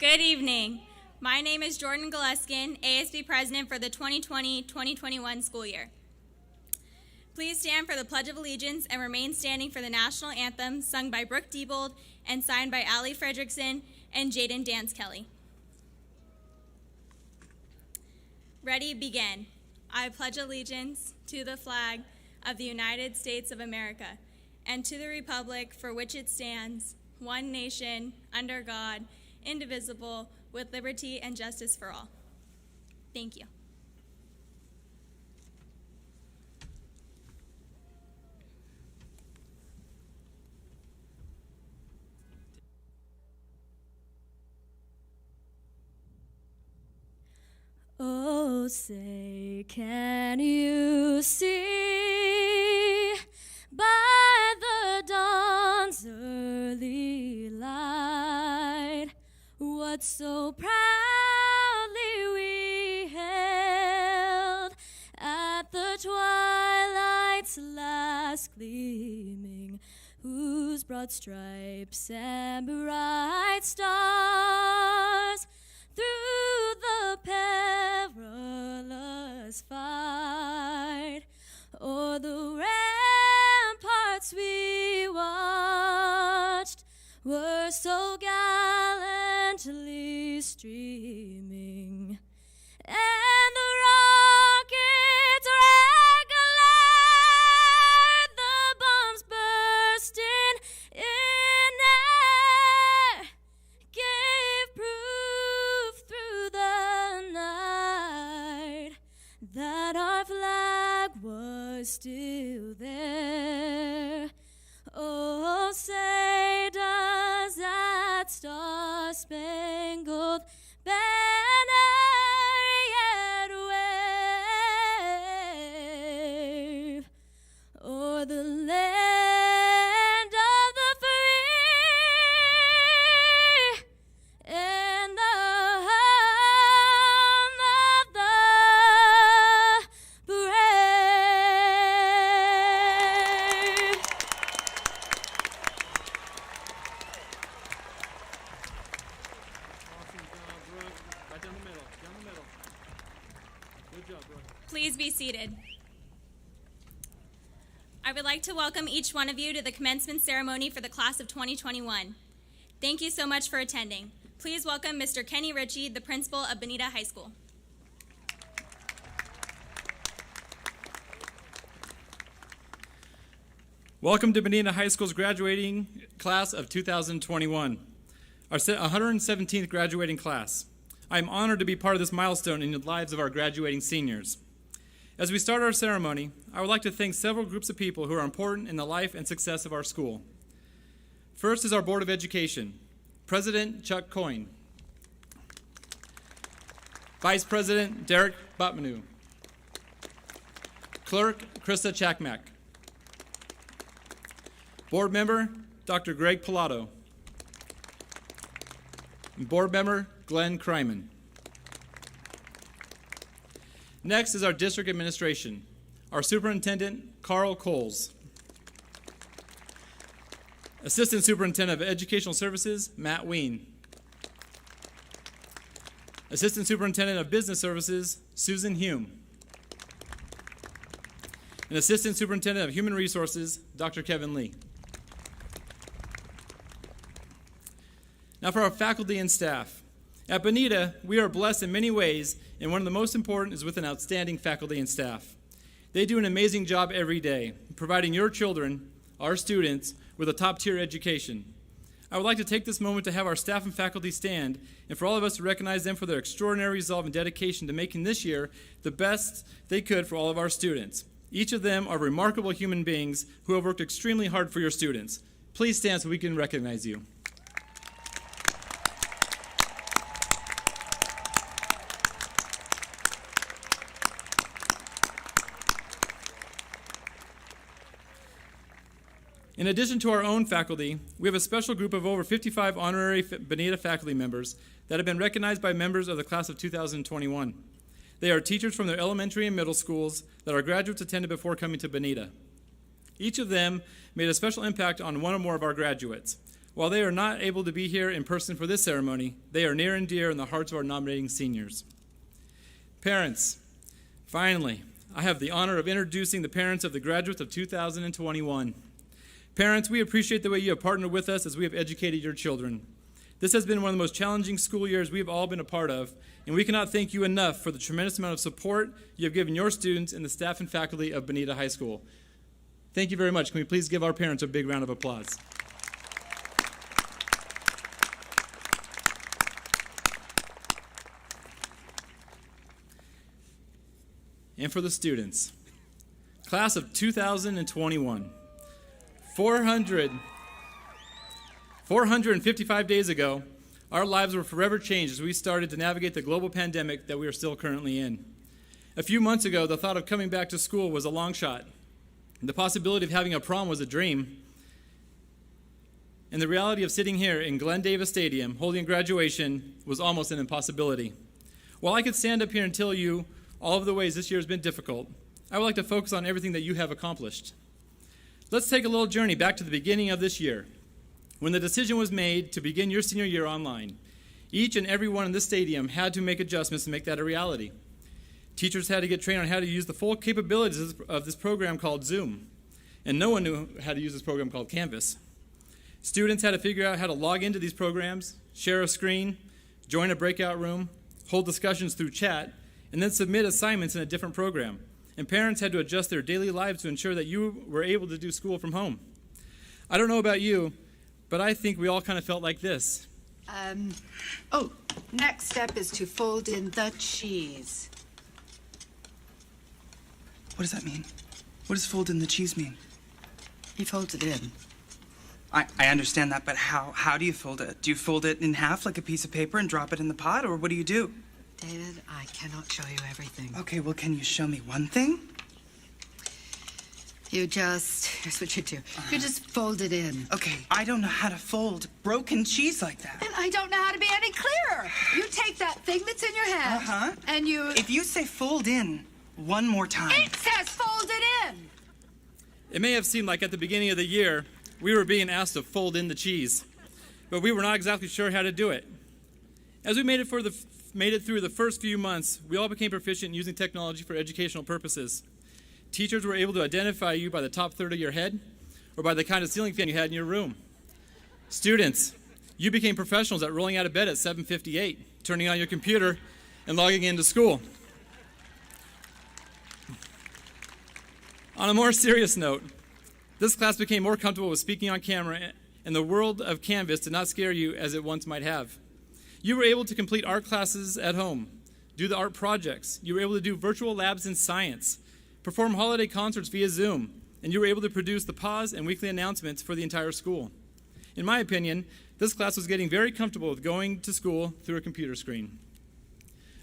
Good evening. My name is Jordan Gillespie, ASB President for the 2020-2021 school year. Please stand for the Pledge of Allegiance and remain standing for the national anthem sung by Brooke Diebold and signed by Allie Fredrickson and Jaden Dance Kelly. Ready, begin. I pledge allegiance to the flag of the United States of America and to the republic for which it stands, one nation, under God, indivisible, with liberty and justice for all. Thank you. Oh, say, can you see by the dawn's early light what so proudly we hailed at the twilight's last gleaming, whose broad stripes and bright stars through the perilous fight o'er the ramparts we watched were so gallantly streaming, and the rockets red-glared, the bombs bursting in air, gave proof through the night that our flag was still there. Oh, say, does that star-spangled banner yet wave o'er the land of the free and the home of the brave? Awesome job, Brooke. Right down the middle. Good job, Brooke. Please be seated. I would like to welcome each one of you to the commencement ceremony for the class of 2021. Thank you so much for attending. Please welcome Mr. Kenny Ritchie, the principal of Bonita High School. Welcome to Bonita High School's graduating class of 2021, our 117th graduating class. I am honored to be part of this milestone in the lives of our graduating seniors. As we start our ceremony, I would like to thank several groups of people who are important in the life and success of our school. First is our Board of Education, President Chuck Coyne, Vice President Derek Botmanu, Clerk Krista Chakmak, Board Member Dr. Greg Pilato, and Board Member Glenn Kryman. Next is our District Administration, our Superintendent Carl Coles, Assistant Superintendent of Educational Services Matt Ween, Assistant Superintendent of Business Services Susan Hume, and Assistant Superintendent of Human Resources Dr. Kevin Lee. Now for our faculty and staff. At Bonita, we are blessed in many ways, and one of the most important is with an outstanding faculty and staff. They do an amazing job every day, providing your children, our students, with a top-tier education. I would like to take this moment to have our staff and faculty stand, and for all of us to recognize them for their extraordinary resolve and dedication to making this year the best they could for all of our students. Each of them are remarkable human beings who have worked extremely hard for your students. Please stand so we can recognize you. In addition to our own faculty, we have a special group of over 55 honorary Bonita faculty members that have been recognized by members of the class of 2021. They are teachers from their elementary and middle schools that our graduates attended before coming to Bonita. Each of them made a special impact on one or more of our graduates. While they are not able to be here in person for this ceremony, they are near and dear in the hearts of our nominating seniors. Parents, finally, I have the honor of introducing the parents of the graduates of 2021. Parents, we appreciate the way you have partnered with us as we have educated your children. This has been one of the most challenging school years we have all been a part of, and we cannot thank you enough for the tremendous amount of support you have given your students and the staff and faculty of Bonita High School. Thank you very much. Can we please give our parents a big round of applause? And for the students, class of 2021, 455 days ago, our lives were forever changed as we started to navigate the global pandemic that we are still currently in. A few months ago, the thought of coming back to school was a long shot. The possibility of having a prom was a dream. And the reality of sitting here in Glenn Davis Stadium holding graduation was almost an impossibility. While I could stand up here and tell you all of the ways this year has been difficult, I would like to focus on everything that you have accomplished. Let's take a little journey back to the beginning of this year, when the decision was made to begin your senior year online. Each and every one in this stadium had to make adjustments to make that a reality. Teachers had to get trained on how to use the full capabilities of this program called Zoom, and no one knew how to use this program called Canvas. Students had to figure out how to log into these programs, share a screen, join a breakout room, hold discussions through chat, and then submit assignments in a different program. And parents had to adjust their daily lives to ensure that you were able to do school from home. I don't know about you, but I think we all kind of felt like this. Next step is to fold in the cheese. What does that mean? What does fold in the cheese mean? He folds it in. I understand that, but how do you fold it? Do you fold it in half like a piece of paper and drop it in the pot, or what do you do? David, I cannot show you everything. Okay, well, can you show me one thing? Here's what you do. You just fold it in. Okay, I don't know how to fold broken cheese like that. And I don't know how to be any clearer. You take that thing that's in your hand, and you... If you say fold in one more time... It says fold it in! It may have seemed like at the beginning of the year, we were being asked to fold in the cheese, but we were not exactly sure how to do it. As we made it through the first few months, we all became proficient in using technology for educational purposes. Teachers were able to identify you by the top third of your head or by the kind of ceiling fan you had in your room. Students, you became professionals at rolling out of bed at 7:58, turning on your computer, and logging into school. On a more serious note, this class became more comfortable with speaking on camera, and the world of Canvas did not scare you as it once might have. You were able to complete art classes at home, do the art projects. You were able to do virtual labs in science, perform holiday concerts via Zoom, and you were able to produce the pause and weekly announcements for the entire school. In my opinion, this class was getting very comfortable with going to school through a computer screen.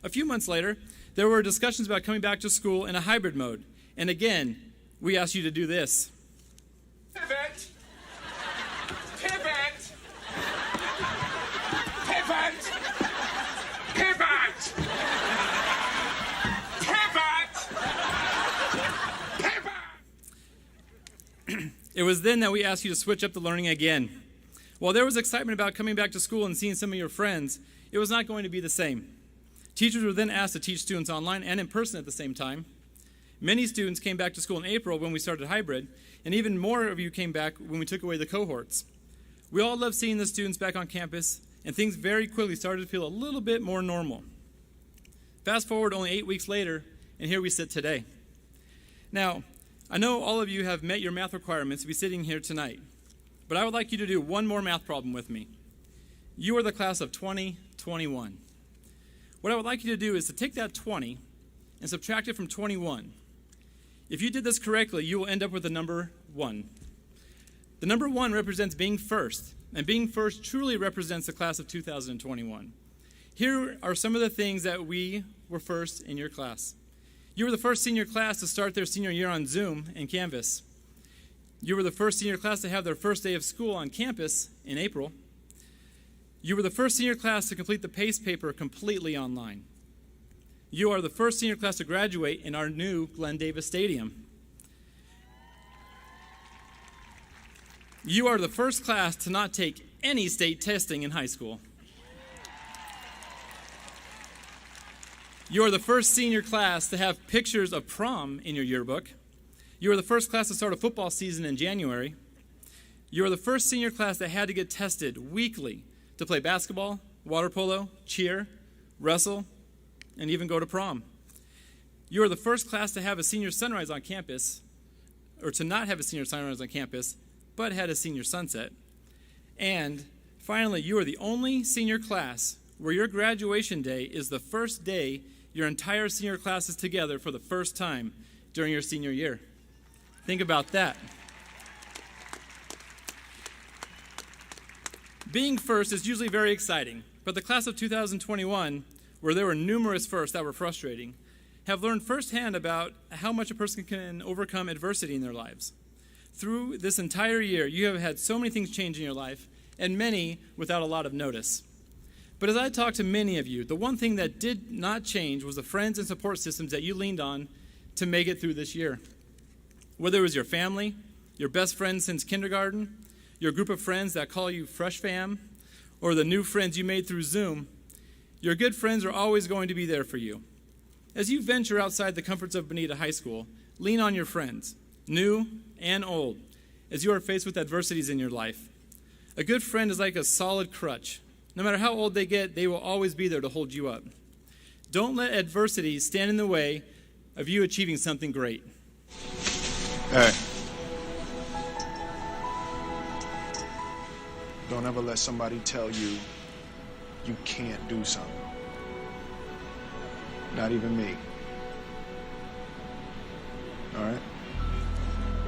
A few months later, there were discussions about coming back to school in a hybrid mode, and again, we asked you to do this. Pivot! Pivot! Pivot! Pivot! It was then that we asked you to switch up the learning again. While there was excitement about coming back to school and seeing some of your friends, it was not going to be the same. Teachers were then asked to teach students online and in person at the same time. Many students came back to school in April when we started hybrid, and even more of you came back when we took away the cohorts. We all loved seeing the students back on campus, and things very quickly started to feel a little bit more normal. Fast forward only 8 weeks later, and here we sit today. Now, I know all of you have met your math requirements to be sitting here tonight, but I would like you to do one more math problem with me. You are the class of 2021. What I would like you to do is to take that 20 and subtract it from 21. If you did this correctly, you will end up with the number 1. The number 1 represents being first, and being first truly represents the class of 2021. Here are some of the things that we were first in your class. You were the first senior class to start their senior year on Zoom and Canvas. You were the first senior class to have their first day of school on campus in April. You were the first senior class to complete the PACE paper completely online. You are the first senior class to graduate in our new Glenn Davis Stadium. You are the first class to not take any state testing in high school. You are the first senior class to have pictures of prom in your yearbook. You are the first class to start a football season in January. You are the first senior class that had to get tested weekly to play basketball, water polo, cheer, wrestle, and even go to prom. You are the first class to have a senior sunrise on campus, or to not have a senior sunrise on campus, but had a senior sunset. And finally, you are the only senior class where your graduation day is the first day your entire senior class is together for the first time during your senior year. Think about that. Being first is usually very exciting, but the class of 2021, where there were numerous firsts that were frustrating, have learned firsthand about how much a person can overcome adversity in their lives. Through this entire year, you have had so many things change in your life, and many without a lot of notice. But as I talked to many of you, the one thing that did not change was the friends and support systems that you leaned on to make it through this year. Whether it was your family, your best friends since kindergarten, your group of friends that call you Fresh Fam, or the new friends you made through Zoom, your good friends are always going to be there for you. As you venture outside the comforts of Bonita High School, lean on your friends, new and old, as you are faced with adversities in your life. A good friend is like a solid crutch. No matter how old they get, they will always be there to hold you up. Don't let adversity stand in the way of you achieving something great. Hey. Don't ever let somebody tell you you can't do something. Not even me. All right?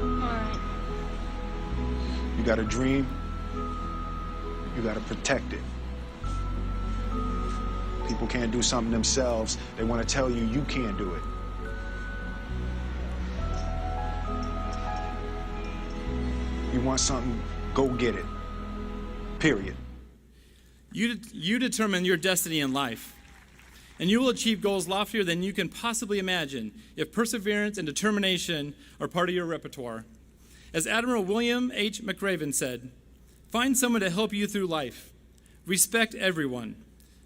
All right. You got a dream, you got to protect it. People can't do something themselves. They want to tell you you can't do it. You want something, go get it. Period. You determine your destiny in life, and you will achieve goals loftier than you can possibly imagine if perseverance and determination are part of your repertoire. As Admiral William H. McRaven said, find someone to help you through life. Respect everyone.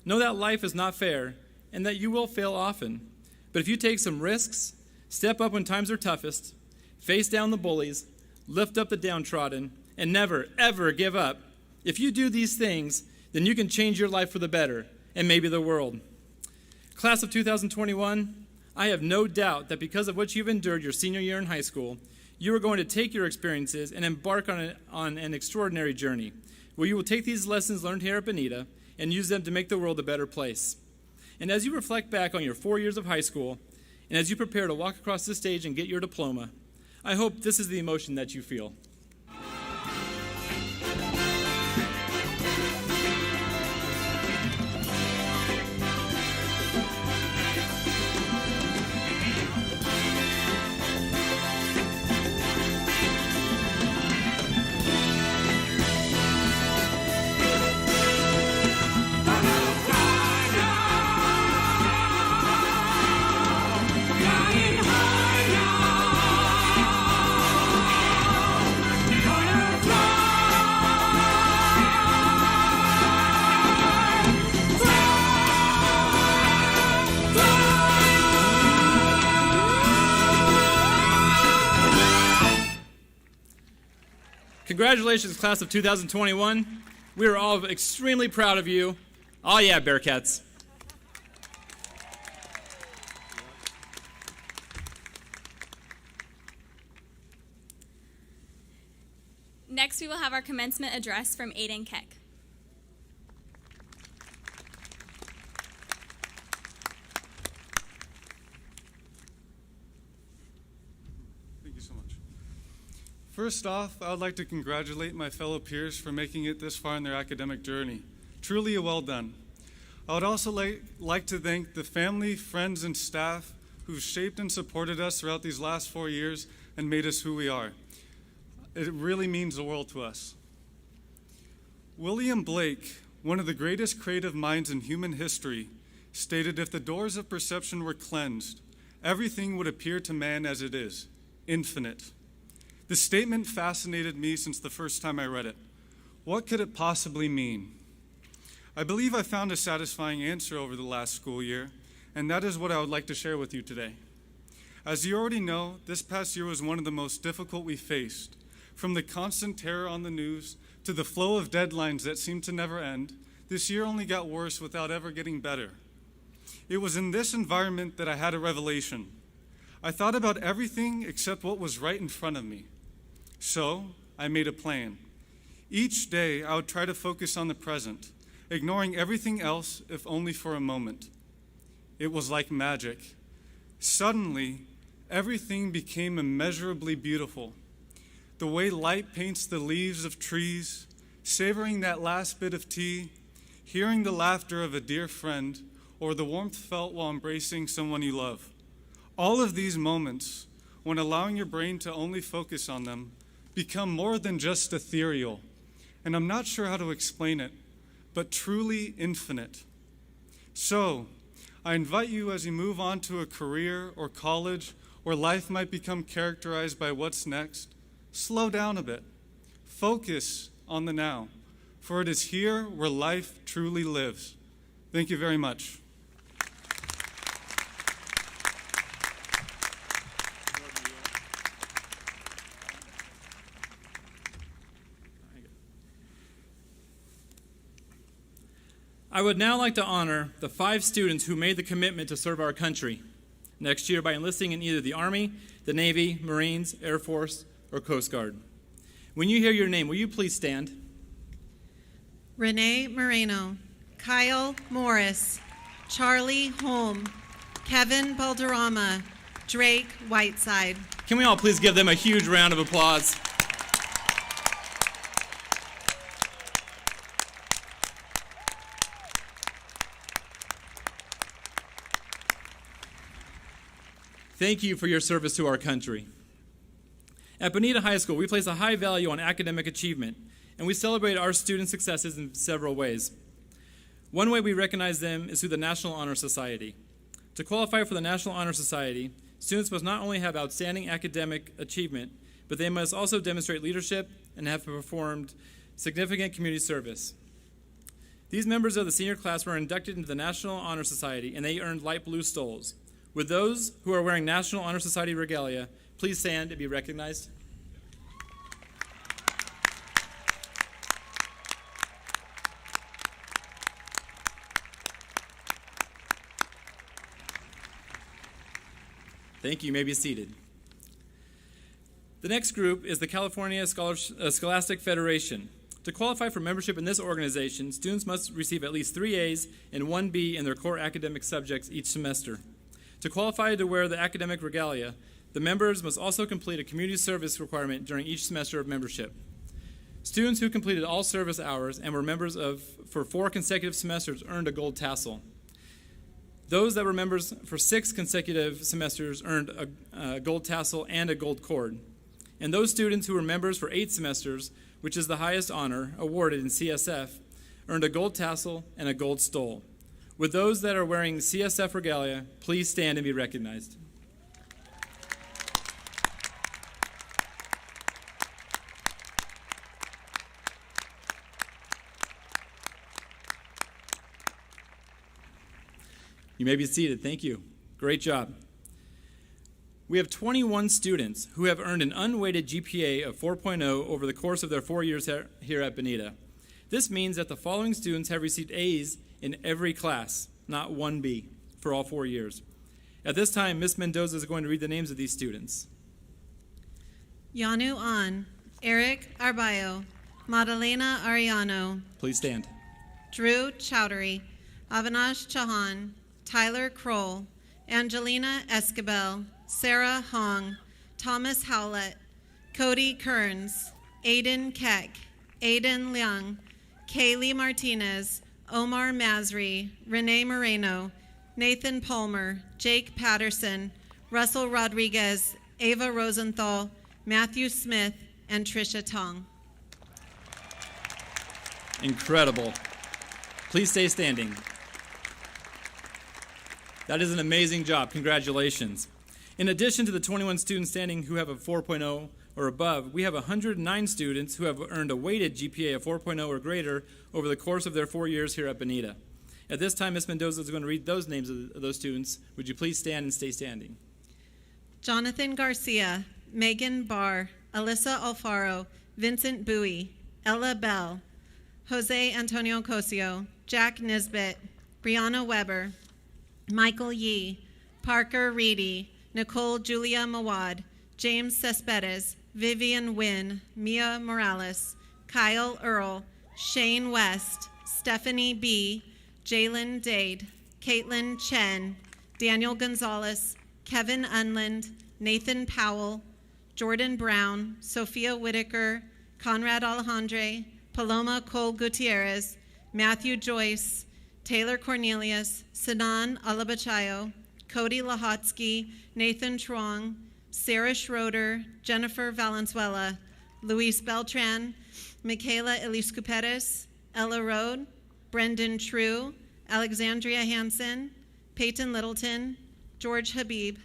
Know that life is not fair and that you will fail often. But if you take some risks, step up when times are toughest, face down the bullies, lift up the downtrodden, and never, ever give up, if you do these things, then you can change your life for the better and maybe the world. Class of 2021, I have no doubt that because of what you've endured your senior year in high school, you are going to take your experiences and embark on an extraordinary journey where you will take these lessons learned here at Bonita and use them to make the world a better place. And as you reflect back on your 4 years of high school, and as you prepare to walk across the stage and get your diploma, I hope this is the emotion that you feel. Congratulations, class of 2021. We are all extremely proud of you. Oh yeah, Bearcats. Next, we will have our commencement address from Aiden Keck. Thank you so much. First off, I would like to congratulate my fellow peers for making it this far in their academic journey. Truly a well done. I would also like to thank the family, friends, and staff who've shaped and supported us throughout these last 4 years and made us who we are. It really means the world to us. William Blake, one of the greatest creative minds in human history, stated if the doors of perception were cleansed, everything would appear to man as it is, infinite. This statement fascinated me since the first time I read it. What could it possibly mean? I believe I found a satisfying answer over the last school year, and that is what I would like to share with you today. As you already know, this past year was one of the most difficult we faced. From the constant terror on the news to the flow of deadlines that seemed to never end, this year only got worse without ever getting better. It was in this environment that I had a revelation. I thought about everything except what was right in front of me. So I made a plan. Each day I would try to focus on the present, ignoring everything else if only for a moment. It was like magic. Suddenly, everything became immeasurably beautiful. The way light paints the leaves of trees, savoring that last bit of tea, hearing the laughter of a dear friend, or the warmth felt while embracing someone you love. All of these moments, when allowing your brain to only focus on them, become more than just ethereal. And I'm not sure how to explain it, but truly infinite. So, I invite you as you move on to a career or college where life might become characterized by what's next, slow down a bit. Focus on the now, for it is here where life truly lives. Thank you very much. I would now like to honor the 5 students who made the commitment to serve our country next year by enlisting in either the Army, the Navy, Marines, Air Force, or Coast Guard. When you hear your name, will you please stand? Renee Moreno, Kyle Morris, Charlie Holm, Kevin Balderrama, Drake Whiteside. Can we all please give them a huge round of applause? Thank you for your service to our country. At Bonita High School, we place a high value on academic achievement, and we celebrate our student successes in several ways. One way we recognize them is through the National Honor Society. To qualify for the National Honor Society, students must not only have outstanding academic achievement, but they must also demonstrate leadership and have performed significant community service. These members of the senior class were inducted into the National Honor Society, and they earned light blue stoles. Would those who are wearing National Honor Society regalia please stand and be recognized? Thank you. You may be seated. The next group is the California Scholastic Federation. To qualify for membership in this organization, students must receive at least 3 A's and 1 B in their core academic subjects each semester. To qualify to wear the academic regalia, the members must also complete a community service requirement during each semester of membership. Students who completed all service hours and were members for 4 consecutive semesters earned a gold tassel. Those that were members for 6 consecutive semesters earned a gold tassel and a gold cord. And those students who were members for 8 semesters, which is the highest honor awarded in CSF, earned a gold tassel and a gold stole. Would those that are wearing CSF regalia please stand and be recognized? You may be seated. Thank you. Great job. We have 21 students who have earned an unweighted GPA of 4.0 over the course of their 4 years here at Bonita. This means that the following students have received A's in every class, not 1 B, for all 4 years. At this time, Ms. Mendoza is going to read the names of these students. Yanu An, Eric Arbayo, Madalena Ariano, Please stand. Drew Chowdhury, Avinash Chauhan, Tyler Kroll, Angelina Escabel, Sarah Hong, Thomas Howlett, Cody Kearns, Aiden Keck, Aiden Liang, Kaylee Martinez, Omar Masri, Renee Moreno, Nathan Palmer, Jake Patterson, Russell Rodriguez, Ava Rosenthal, Matthew Smith, and Trisha Tong. Incredible. Please stay standing. That is an amazing job. Congratulations. In addition to the 21 students standing who have a 4.0 or above, we have 109 students who have earned a weighted GPA of 4.0 or greater over the course of their 4 years here at Bonita. At this time, Ms. Mendoza is going to read those names of those students. Would you please stand and stay standing? Jonathan Garcia, Megan Barr, Alyssa Alfaro, Vincent Bowie, Ella Bell, Jose Antonio Cosio, Jack Nisbet, Brianna Weber, Michael Yee, Parker Reedy, Nicole Julia Mawad, James Cespedes, Vivian Wynn, Mia Morales, Kyle Earl, Shane West, Stephanie B., Jalen Dade, Caitlin Chen, Daniel Gonzalez, Kevin Unland, Nathan Powell, Jordan Brown, Sophia Whitaker, Conrad Alejandre, Paloma Cole Gutierrez, Matthew Joyce, Taylor Cornelius, Sinan Alabachayo, Cody Lahotsky, Nathan Truong, Sarah Schroeder, Jennifer Valenzuela, Luis Beltran, Michaela Eliscu Perez, Ella Rode, Brendan True, Alexandria Hansen, Peyton Littleton, George Habib,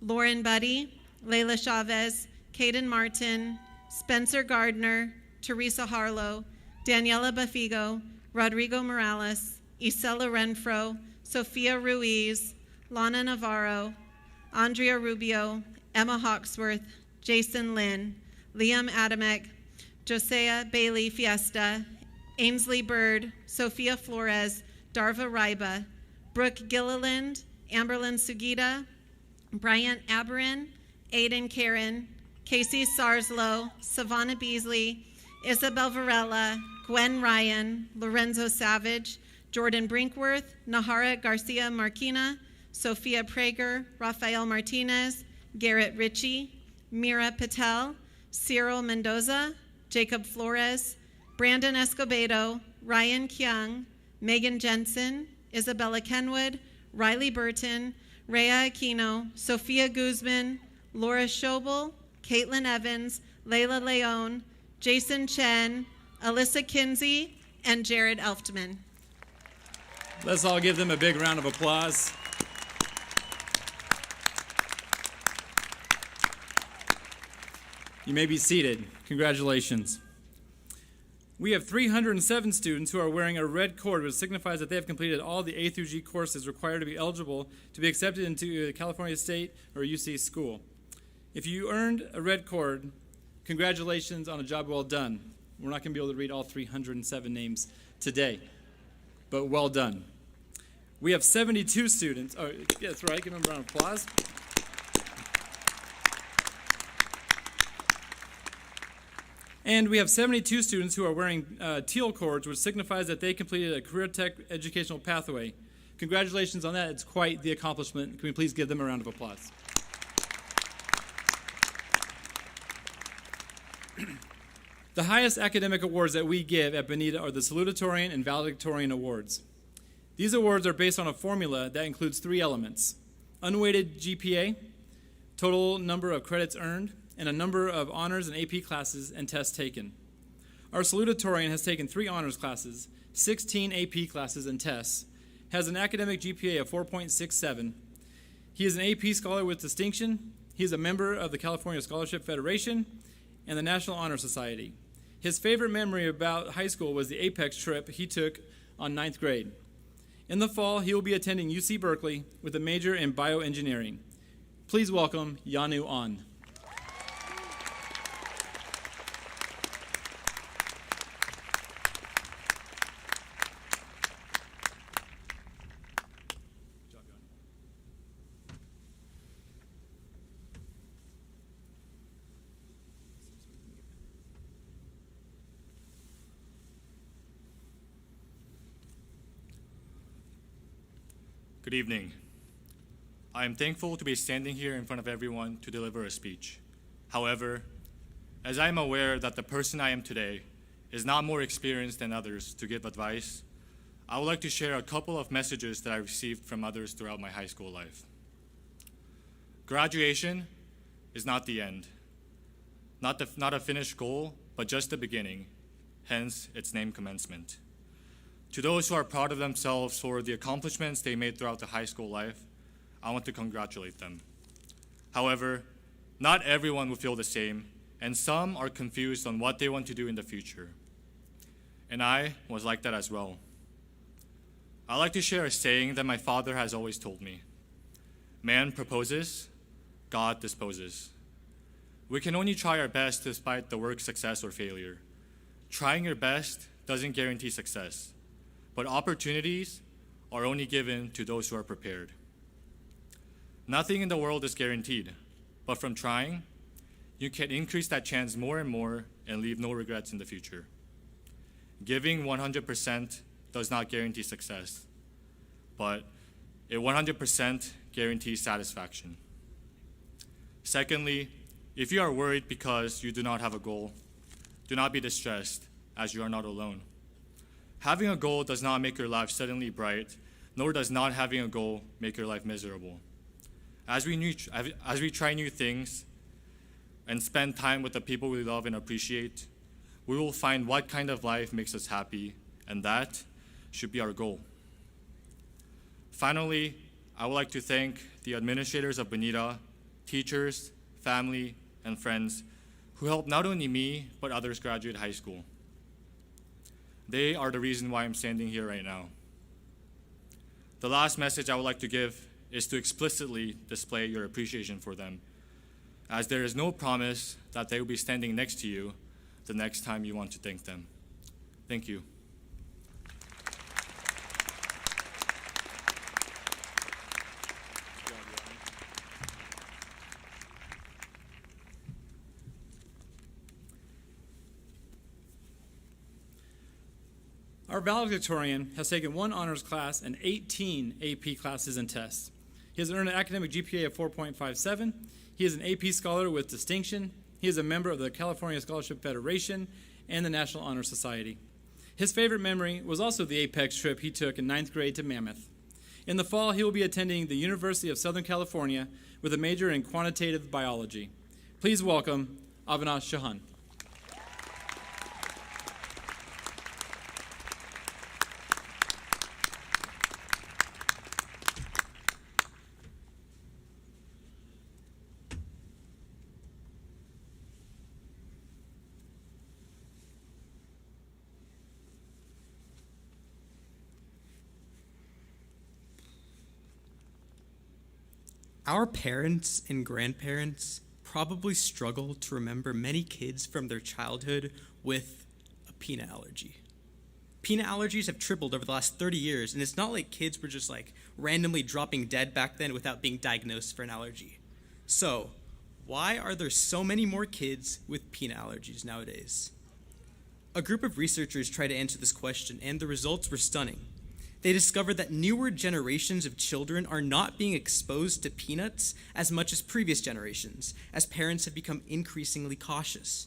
Lauren Buddy, Layla Chavez, Caden Martin, Spencer Gardner, Teresa Harlow, Daniela Bafigo, Rodrigo Morales, Isela Renfro, Sophia Ruiz, Lana Navarro, Andrea Rubio, Emma Hawksworth, Jason Lynn, Liam Adamek, Josiah Bailey Fiesta, Ainsley Bird, Sophia Flores, Darva Ryba, Brooke Gilliland, Amberlyn Sugita, Bryant Aberin, Aiden Karen, Casey Sarslow, Savannah Beasley, Isabel Varela, Gwen Ryan, Lorenzo Savage, Jordan Brinkworth, Nahara Garcia Marquina, Sophia Prager, Rafael Martinez, Garrett Ritchie, Mira Patel, Cyril Mendoza, Jacob Flores, Brandon Escobedo, Ryan Kyung, Megan Jensen, Isabella Kenwood, Riley Burton, Rhea Aquino, Sophia Guzman, Laura Schobel, Caitlin Evans, Layla Leon, Jason Chen, Alyssa Kinsey, and Jared Elftman. Let's all give them a big round of applause. You may be seated. Congratulations. We have 307 students who are wearing a red cord, which signifies that they have completed all the A through G courses required to be eligible to be accepted into a California State or UC school. If you earned a red cord, congratulations on a job well done. We're not going to be able to read all 307 names today, but well done. We have 72 students. Oh, yeah, that's right. Give them a round of applause. And we have 72 students who are wearing teal cords, which signifies that they completed a career tech educational pathway. Congratulations on that. It's quite the accomplishment. Can we please give them a round of applause? The highest academic awards that we give at Bonita are the Salutatorian and Valedictorian Awards. These awards are based on a formula that includes 3 elements: unweighted GPA, total number of credits earned, and a number of honors and AP classes and tests taken. Our salutatorian has taken 3 honors classes, 16 AP classes and tests, has an academic GPA of 4.67. He is an AP Scholar with distinction. He is a member of the California Scholarship Federation and the National Honor Society. His favorite memory about high school was the Apex trip he took on 9th grade. In the fall, he will be attending UC Berkeley with a major in bioengineering. Please welcome Yanu An. Good evening. I am thankful to be standing here in front of everyone to deliver a speech. However, as I am aware that the person I am today is not more experienced than others to give advice, I would like to share a couple of messages that I received from others throughout my high school life. Graduation is not the end, not a finished goal, but just the beginning, hence its name, commencement. To those who are proud of themselves for the accomplishments they made throughout the high school life, I want to congratulate them. However, not everyone will feel the same, and some are confused on what they want to do in the future. And I was like that as well. I like to share a saying that my father has always told me. Man proposes, God disposes. We can only try our best despite the work's success or failure. Trying your best doesn't guarantee success, but opportunities are only given to those who are prepared. Nothing in the world is guaranteed, but from trying, you can increase that chance more and more and leave no regrets in the future. Giving 100% does not guarantee success, but it 100% guarantees satisfaction. Secondly, if you are worried because you do not have a goal, do not be distressed, as you are not alone. Having a goal does not make your life suddenly bright, nor does not having a goal make your life miserable. As we try new things and spend time with the people we love and appreciate, we will find what kind of life makes us happy, and that should be our goal. Finally, I would like to thank the administrators of Bonita, teachers, family, and friends who helped not only me, but others graduate high school. They are the reason why I'm standing here right now. The last message I would like to give is to explicitly display your appreciation for them, as there is no promise that they will be standing next to you the next time you want to thank them. Thank you. Our valedictorian has taken 1 honors class and 18 AP classes and tests. He has earned an academic GPA of 4.57. He is an AP scholar with distinction. He is a member of the California Scholarship Federation and the National Honor Society. His favorite memory was also the Apex trip he took in 9th grade to Mammoth. In the fall, he will be attending the University of Southern California with a major in quantitative biology. Please welcome Avinash Shahan. Our parents and grandparents probably struggle to remember many kids from their childhood with a peanut allergy. Peanut allergies have tripled over the last 30 years, and it's not like kids were just randomly dropping dead back then without being diagnosed for an allergy. So, why are there so many more kids with peanut allergies nowadays? A group of researchers tried to answer this question, and the results were stunning. They discovered that newer generations of children are not being exposed to peanuts as much as previous generations, as parents have become increasingly cautious.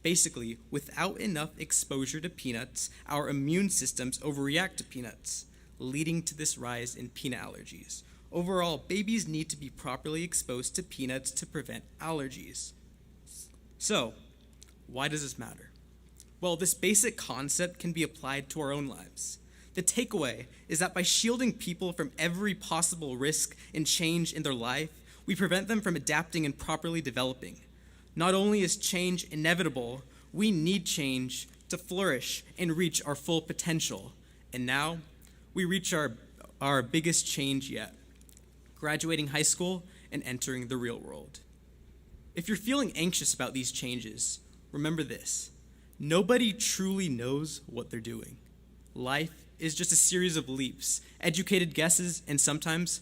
Basically, without enough exposure to peanuts, our immune systems overreact to peanuts, leading to this rise in peanut allergies. Overall, babies need to be properly exposed to peanuts to prevent allergies. So, why does this matter? Well, this basic concept can be applied to our own lives. The takeaway is that by shielding people from every possible risk and change in their life, we prevent them from adapting and properly developing. Not only is change inevitable, we need change to flourish and reach our full potential. And now, we reach our biggest change yet, graduating high school and entering the real world. If you're feeling anxious about these changes, remember this: nobody truly knows what they're doing. Life is just a series of leaps, educated guesses, and sometimes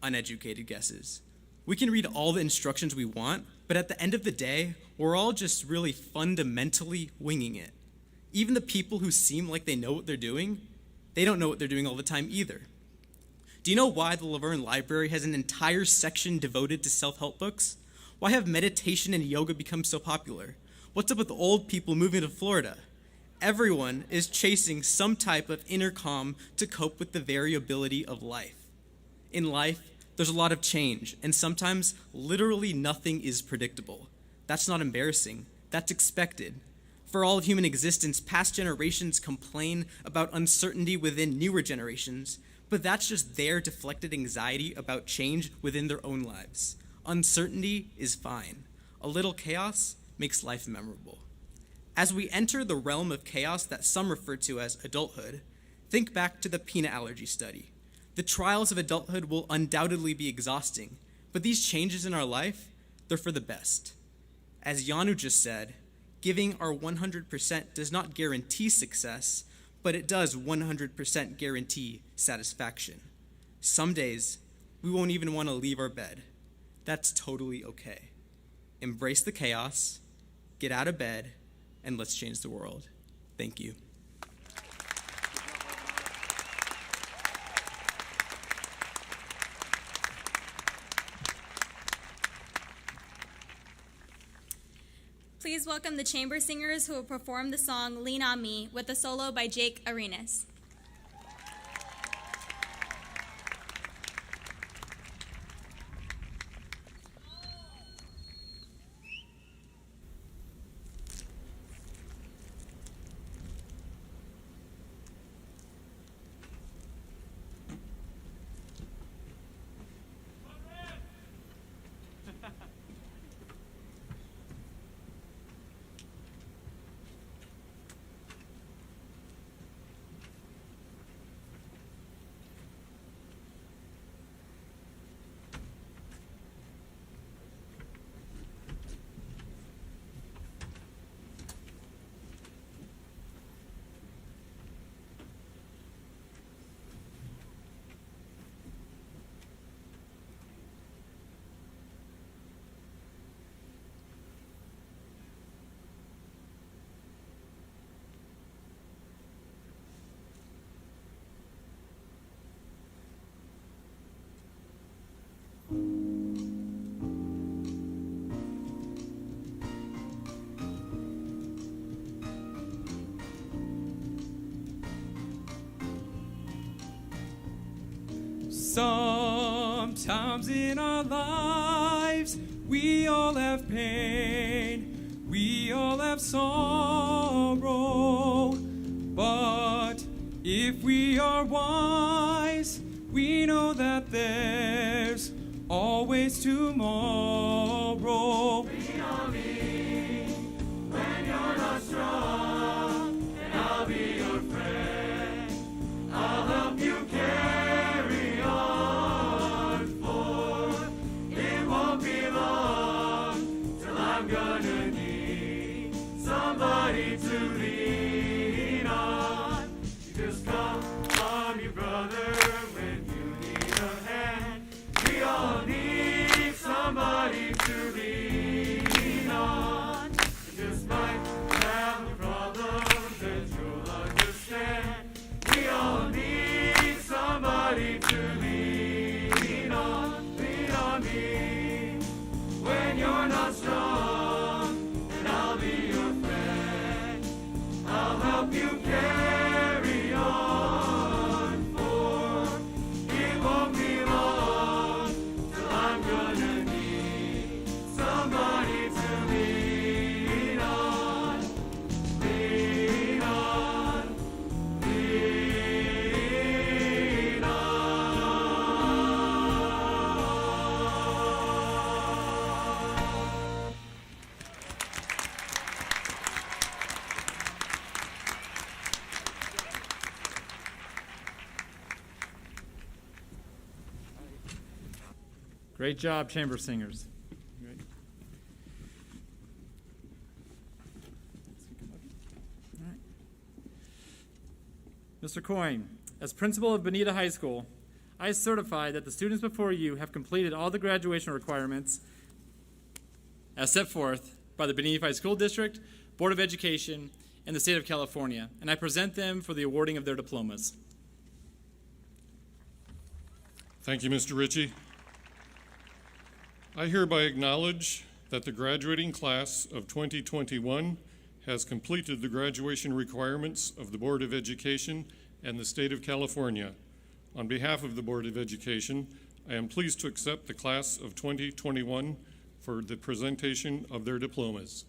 uneducated guesses. We can read all the instructions we want, but at the end of the day, we're all just really fundamentally winging it. Even the people who seem like they know what they're doing, they don't know what they're doing all the time either. Do you know why the Laverne Library has an entire section devoted to self-help books? Why have meditation and yoga become so popular? What's up with old people moving to Florida? Everyone is chasing some type of inner calm to cope with the variability of life. In life, there's a lot of change, and sometimes literally nothing is predictable. That's not embarrassing. That's expected. For all of human existence, past generations complain about uncertainty within newer generations, but that's just their deflected anxiety about change within their own lives. Uncertainty is fine. A little chaos makes life memorable. As we enter the realm of chaos that some refer to as adulthood, think back to the peanut allergy study. The trials of adulthood will undoubtedly be exhausting, but these changes in our life, they're for the best. As Yanu just said, giving our 100% does not guarantee success, but it does 100% guarantee satisfaction. Some days, we won't even want to leave our bed. That's totally okay. Embrace the chaos, get out of bed, and let's change the world. Thank you. Please welcome the chamber singers who will perform the song Lean on Me with a solo by Jake Arenas. Sometimes in our lives, we all have pain, we all have sorrow. But if we are wise, we know that there's always tomorrow. Lean on me when you're not strong, and I'll be your friend. I'll help you carry on, for it won't be long till I'm gonna need somebody to lean on. You just come on me, brother, when you need a hand. We all need somebody to lean on. You just might have a problem that you'll understand. We all need somebody to lean on. Lean on me when you're not strong, and I'll be your friend. I'll help you carry on, for it won't be long till I'm gonna need somebody to lean on. Lean on, lean on. Great job, chamber singers. Great. All right. Mr. Coyne, as principal of Bonita High School, I certify that the students before you have completed all the graduation requirements as set forth by the Bonita High School District, Board of Education, and the State of California, and I present them for the awarding of their diplomas. Thank you, Mr. Ritchie. I hereby acknowledge that the graduating class of 2021 has completed the graduation requirements of the Board of Education and the State of California. On behalf of the Board of Education, I am pleased to accept the class of 2021 for the presentation of their diplomas.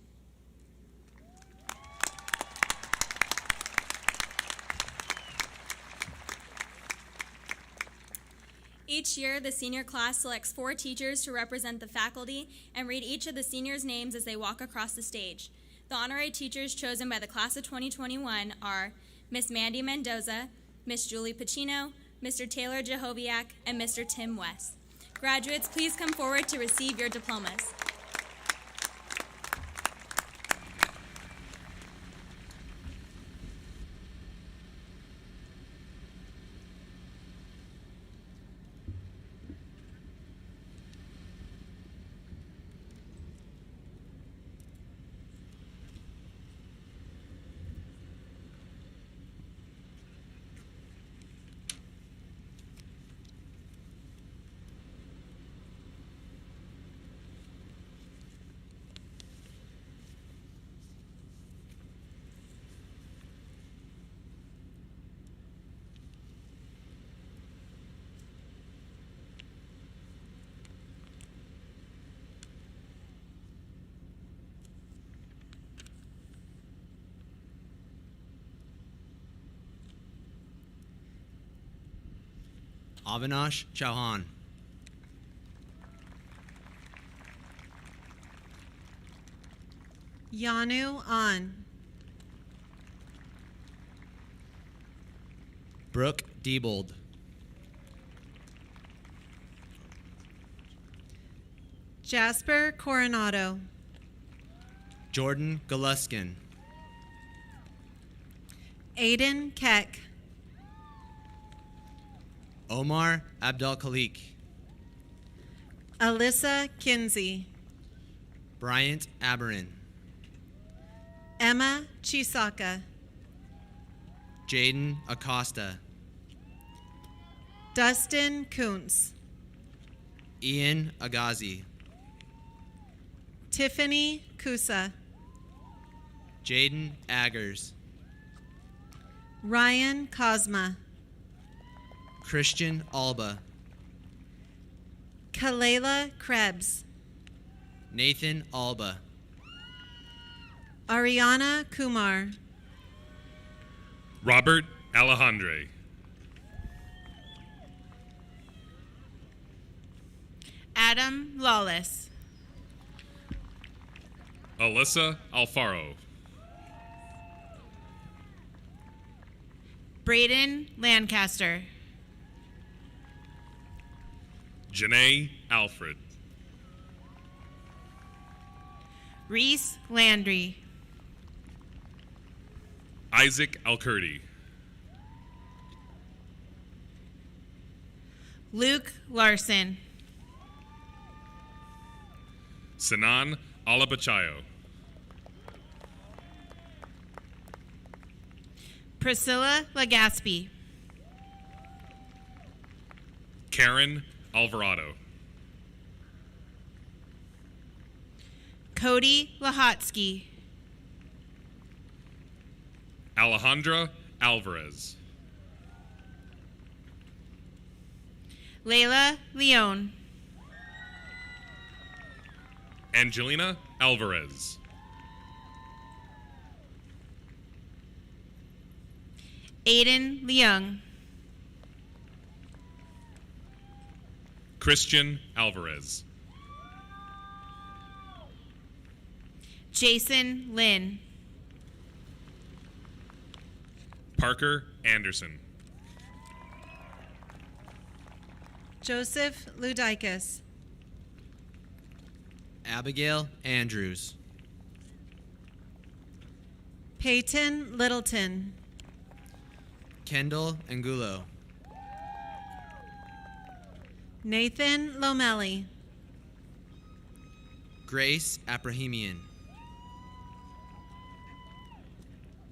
Each year, the senior class selects 4 teachers to represent the faculty and read each of the seniors' names as they walk across the stage. The honorary teachers chosen by the class of 2021 are Miss Mandy Mendoza, Miss Julie Pacino, Mr. Taylor Jehoviak, and Mr. Tim West. Graduates, please come forward to receive your diplomas. Avinash Chauhan. Yanu An. Brooke Diebold. Jasper Coronado. Jordan Galuskin. Aiden Keck. Omar Abdel Khalik. Alyssa Kinsey. Bryant Aberin. Emma Chisaka. Jaden Acosta. Dustin Kuntz. Ian Agazi. Tiffany Kusa. Jaden Aggers. Ryan Cosma. Christian Alba. Kalela Krebs. Nathan Alba. Ariana Kumar. Robert Alejandre. Adam Lawless. Alyssa Alfaro. Braden Lancaster. Janae Alfred. Reese Landry. Isaac Alcurdy. Luke Larson. Sinan Alabachayo. Priscilla Legaspi. Karen Alvarado. Cody Lahotsky. Alejandra Alvarez. Layla Leone. Angelina Alvarez. Aiden Leung. Christian Alvarez. Jason Lynn. Parker Anderson. Joseph Ludikis. Abigail Andrews. Peyton Littleton. Kendall Angulo. Nathan Lomelli. Grace Abrahamian.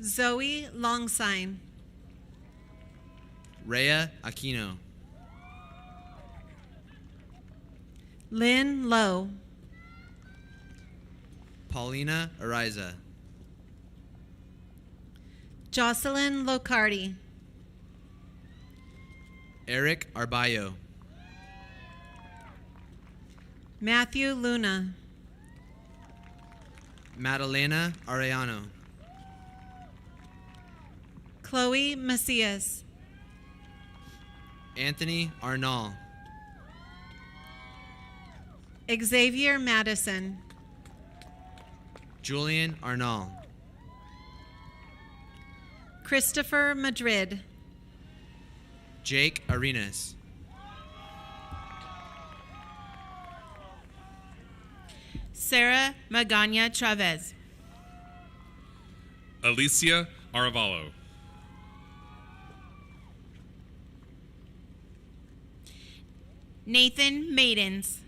Zoe Longsign. Rhea Aquino. Lynn Lowe. Paulina Ariza. Jocelyn Locardi. Eric Arbayo. Matthew Luna. Madalena Arellano. Chloe Macias. Anthony Arnall. Xavier Madison. Julian Arnall. Christopher Madrid. Jake Arenas. Sarah Magana Chavez. Alicia Aravalo. Nathan Maidens.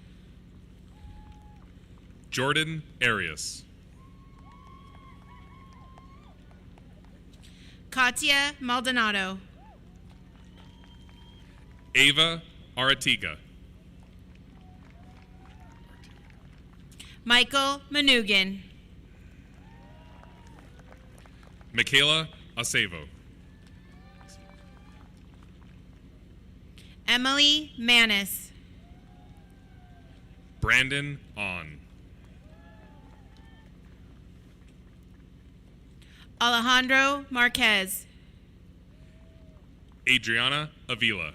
Jordan Arias. Katia Maldonado. Ava Aratiga. Michael Manugan. Michaela Acevo. Emily Manis. Brandon On. Alejandro Marquez. Adriana Avila.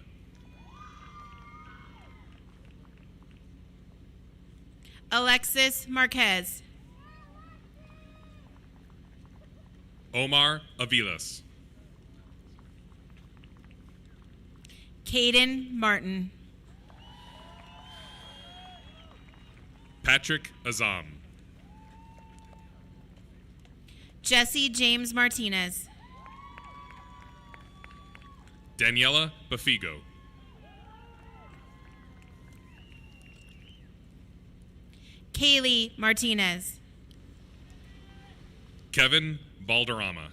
Alexis Marquez. Omar Avilas. Caden Martin. Patrick Azam. Jesse James Martinez. Daniela Bafigo. Kaylee Martinez. Kevin Balderrama.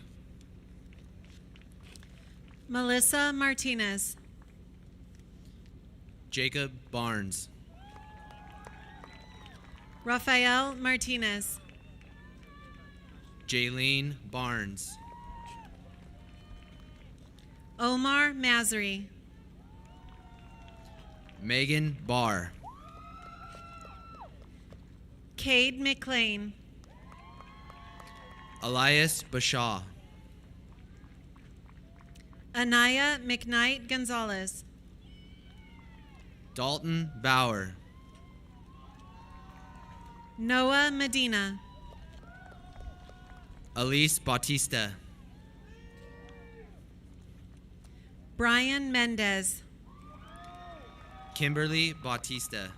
Melissa Martinez. Jacob Barnes. Rafael Martinez. Jaylene Barnes. Omar Masri. Megan Barr. Cade McLean. Elias Bashaw. Anaya McKnight Gonzalez. Dalton Bauer. Noah Medina. Elise Bautista. Brian Mendez. Kimberly Bautista.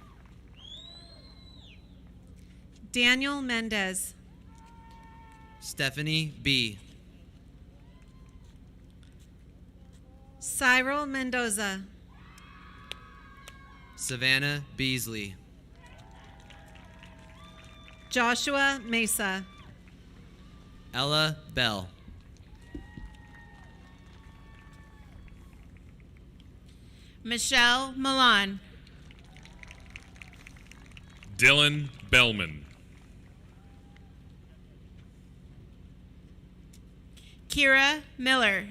Daniel Mendez. Stephanie B. Cyril Mendoza. Savannah Beasley. Joshua Mesa. Ella Bell. Michelle Milan. Dylan Bellman. Kira Miller.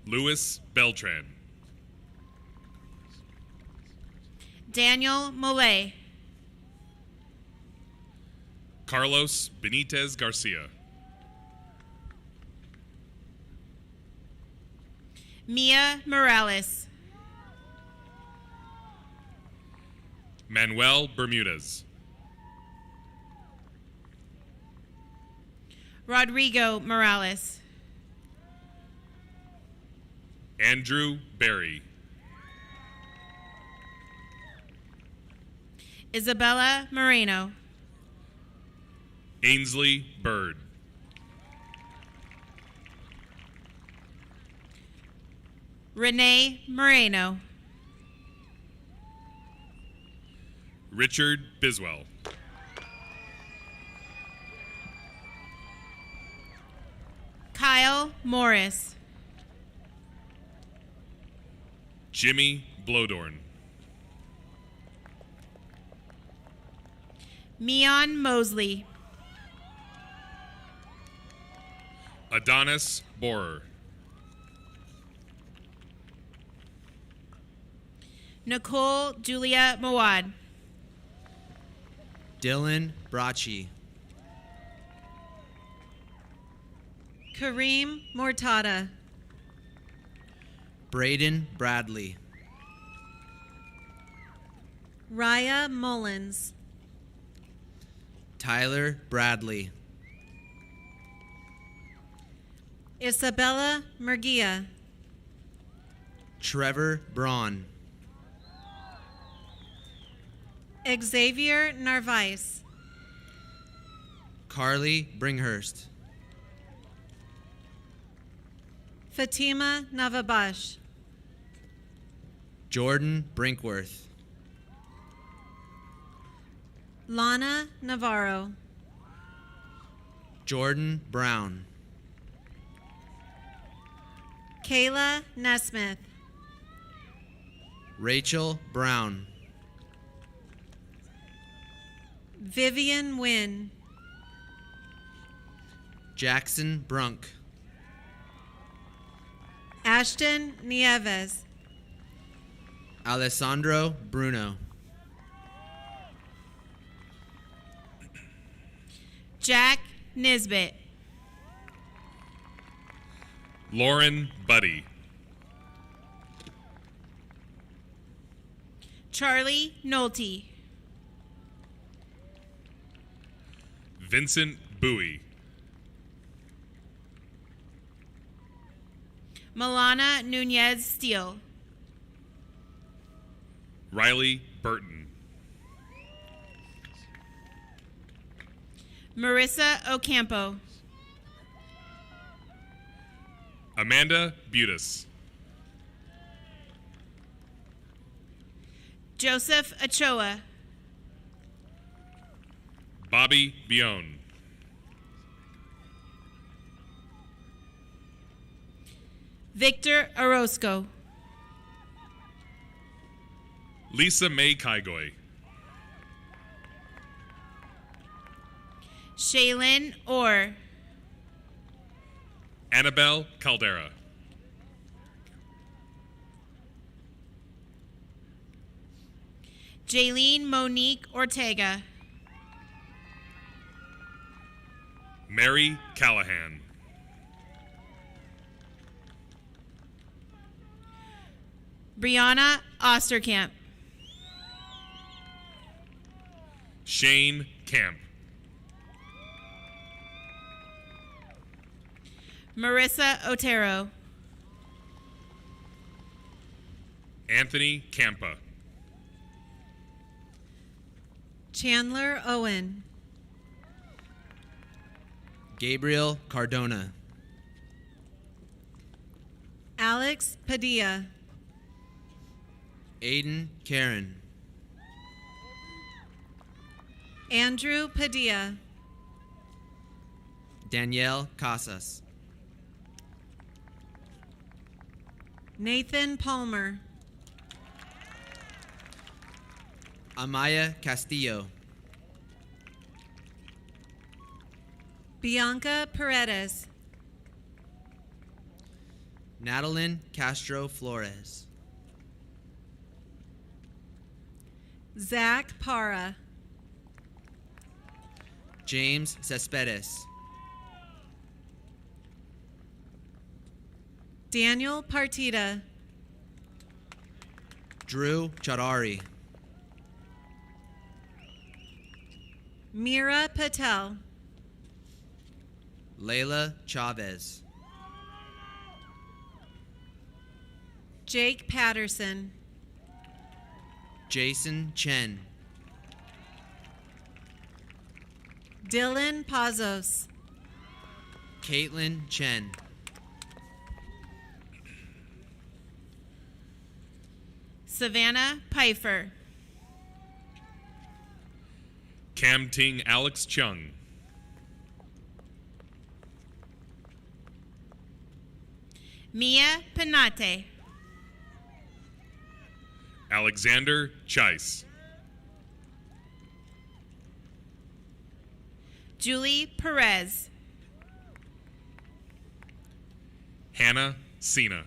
Louis Beltran. Daniel Molay. Carlos Benitez Garcia. Mia Morales. Manuel Bermudez. Rodrigo Morales. Andrew Berry. Isabella Moreno. Ainsley Bird. Renee Moreno. Richard Biswell. Kyle Morris. Jimmy Blodorn. Mion Mosley. Adonis Borer. Nicole Julia Mawad. Dylan Bracci. Kareem Mortada. Braden Bradley. Raya Mullins. Tyler Bradley. Isabella Murguia. Trevor Braun. Xavier Narvaez. Carly Bringhurst. Fatima Navabash. Jordan Brinkworth. Lana Navarro. Jordan Brown. Kayla Nesmith. Rachel Brown. Vivian Wynn. Jackson Brunk. Ashton Nieves. Alessandro Bruno. Jack Nisbet. Lauren Buddy. Charlie Nolte. Vincent Bowie. Milana Nunez Steele. Riley Burton. Marissa Ocampo. Amanda Butis. Joseph Ochoa. Bobby Bione. Victor Orozco. Lisa May Kaigoy. Shaylin Orr. Annabelle Caldera. Jaylene Monique Ortega. Mary Callahan. Brianna Osterkamp. Shane Camp. Marissa Otero. Anthony Campa. Chandler Owen. Gabriel Cardona. Alex Padilla. Aiden Karen. Andrew Padilla. Danielle Casas. Nathan Palmer. Amaya Castillo. Bianca Paredes. Nadalyn Castro Flores. Zach Para. James Cespedes. Daniel Partita. Drew Chaudhary. Mira Patel. Layla Chavez. Jake Patterson. Jason Chen. Dylan Pazos. Caitlin Chen. Savannah Pfeiffer. Cam Ting Alex Chung. Mia Penate. Alexander Chice. Julie Perez. Hannah Cena.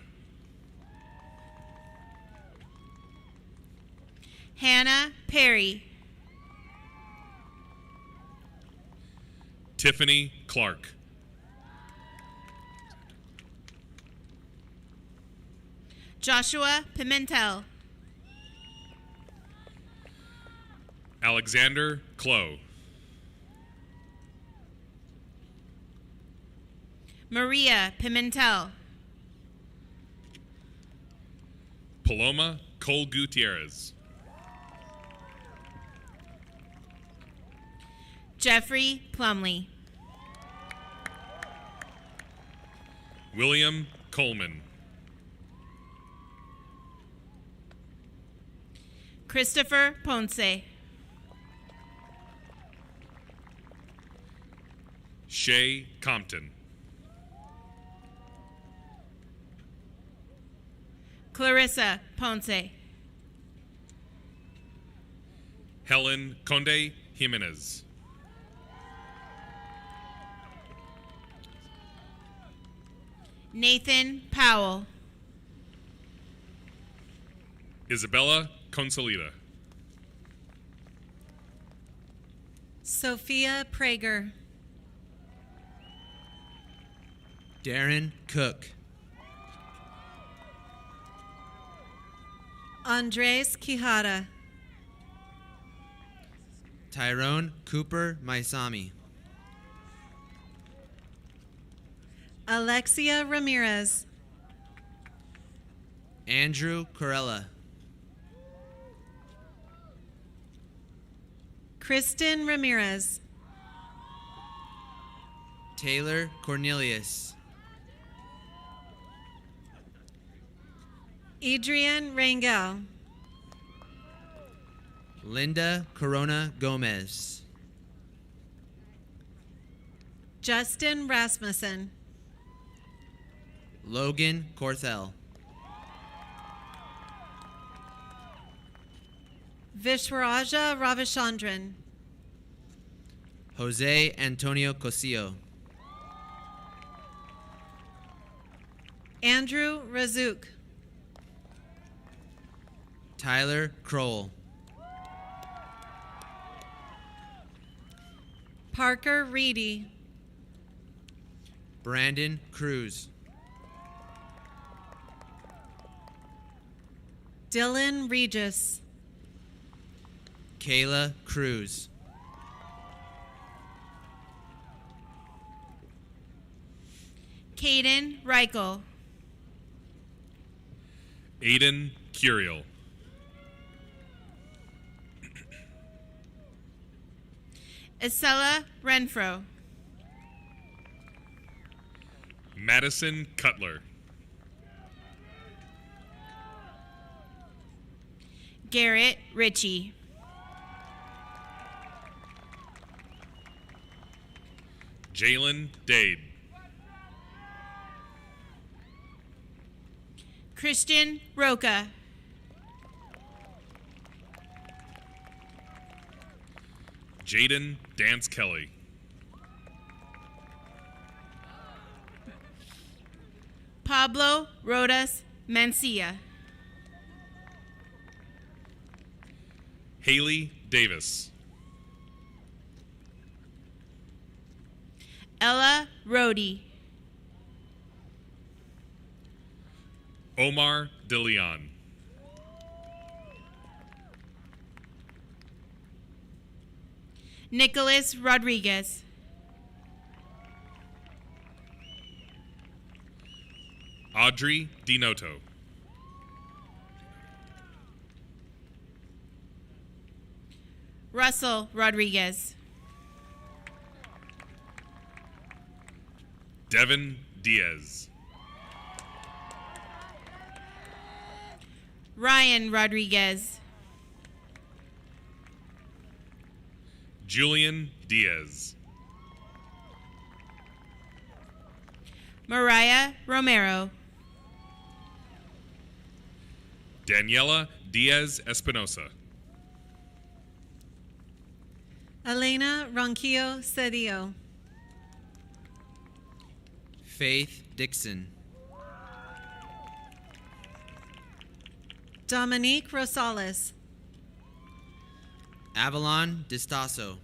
Hannah Perry. Tiffany Clark. Joshua Pimentel. Alexander Clow. Maria Pimentel. Paloma Cole Gutierrez. Jeffrey Plumley. William Coleman. Christopher Ponce. Shay Compton. Clarissa Ponce. Helen Conde Jimenez. Nathan Powell. Isabella Consolida. Sophia Prager. Darren Cook. Andres Quijada. Tyrone Cooper Maisami. Alexia Ramirez. Andrew Corella. Kristen Ramirez. Taylor Cornelius. Adrian Rangel. Linda Corona Gomez. Justin Rasmussen. Logan Corthell. Vishwaraja Ravichandran. Jose Antonio Cosillo. Andrew Razuk. Tyler Kroll. Parker Reedy. Brandon Cruz. Dylan Regis. Kayla Cruz. Caden Reichel. Aiden Curiel. Isella Renfro. Madison Cutler. Garrett Ritchie. Jalen Dade. Christian Roca. Jaden Dance Kelly. Pablo Rodas Mancia. Haley Davis. Ella Rody. Omar DeLeon. Nicholas Rodriguez. Audrey DiNoto. Russell Rodriguez. Devin Diaz. Ryan Rodriguez. Julian Diaz. Mariah Romero. Daniela Diaz Espinosa. Elena Ronquillo Cedillo. Faith Dixon. Dominique Rosales. Avalon Distaso.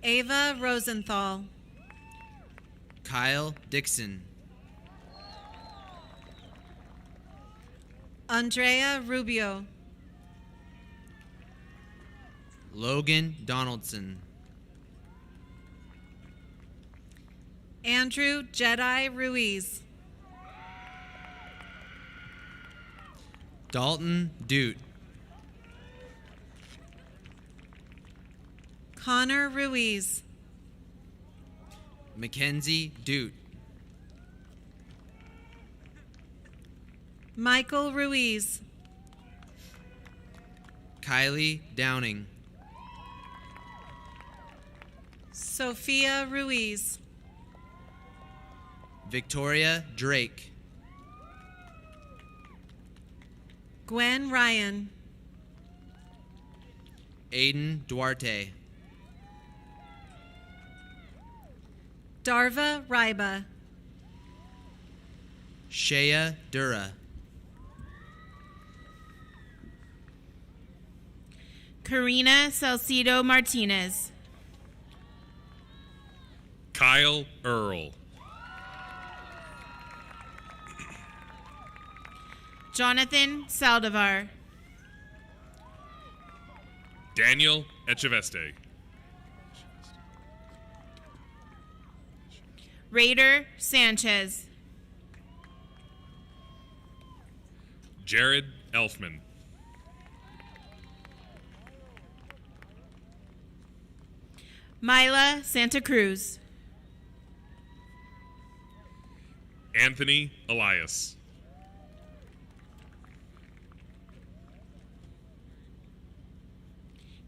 Ava Rosenthal. Kyle Dixon. Andrea Rubio. Logan Donaldson. Andrew Jedi Ruiz. Dalton Dute. Connor Ruiz. Mackenzie Dute. Michael Ruiz. Kylie Downing. Sophia Ruiz. Victoria Drake. Gwen Ryan. Aiden Duarte. Darva Ryba. Shea Dura. Karina Salcido Martinez. Kyle Earl. Jonathan Saldivar. Daniel Echeveste. Raider Sanchez. Jared Elfman. Mila Santa Cruz. Anthony Elias.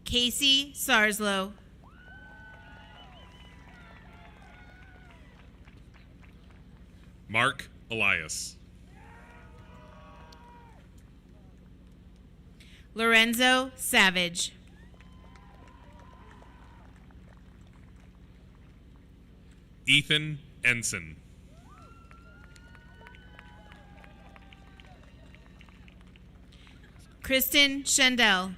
Casey Sarslow. Mark Elias. Lorenzo Savage. Ethan Ensign. Kristen Shendell.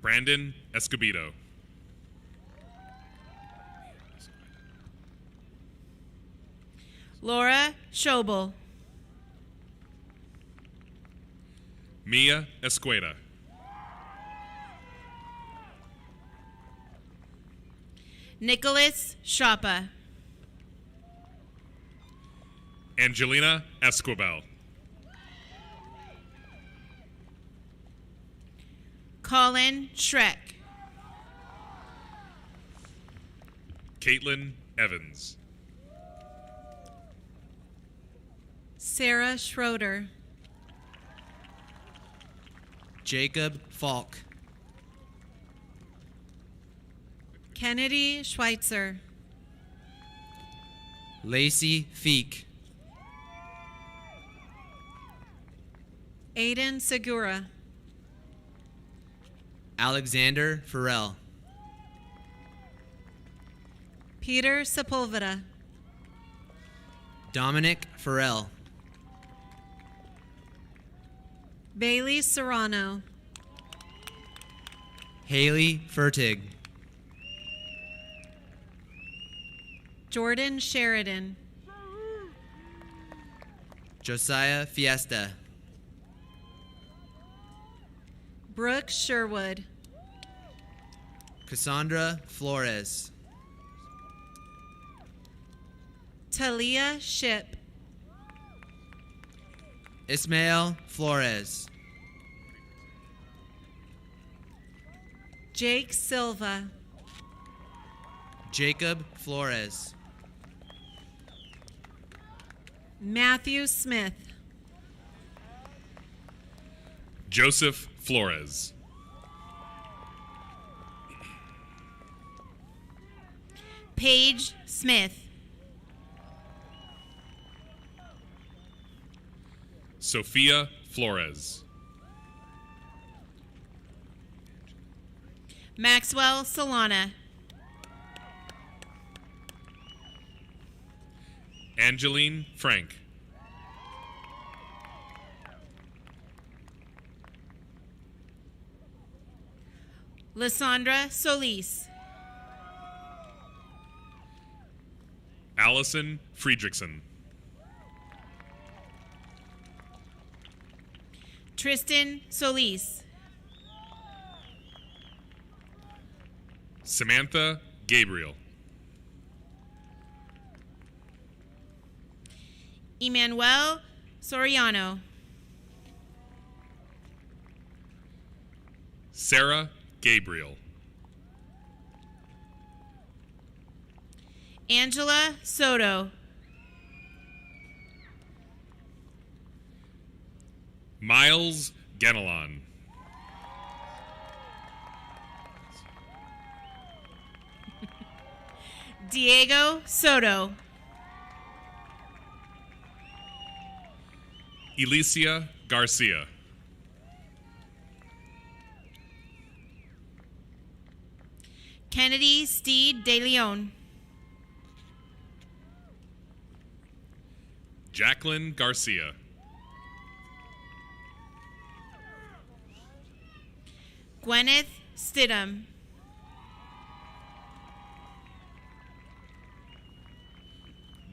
Brandon Escobedo. Laura Schobel. Mia Escueda. Nicholas Schappa. Angelina Esquibel. Colin Schreck. Caitlin Evans. Sarah Schroeder. Jacob Falk. Kennedy Schweitzer. Lacey Feek. Aiden Segura. Alexander Farrell. Peter Sepulveda. Dominic Farrell. Bailey Serrano. Haley Fertig. Jordan Sheridan. Josiah Fiesta. Brooke Sherwood. Cassandra Flores. Talia Ship. Ismael Flores. Jake Silva. Jacob Flores. Matthew Smith. Joseph Flores. Paige Smith. Sophia Flores. Maxwell Solana. Angeline Frank. Lysandra Solis. Allison Friedrichsen. Tristan Solis. Samantha Gabriel. Emmanuel Soriano. Sarah Gabriel. Angela Soto. Miles Ganelon. Diego Soto. Alicia Garcia. Kennedy Steed De Leon. Jacqueline Garcia. Gwyneth Stidham.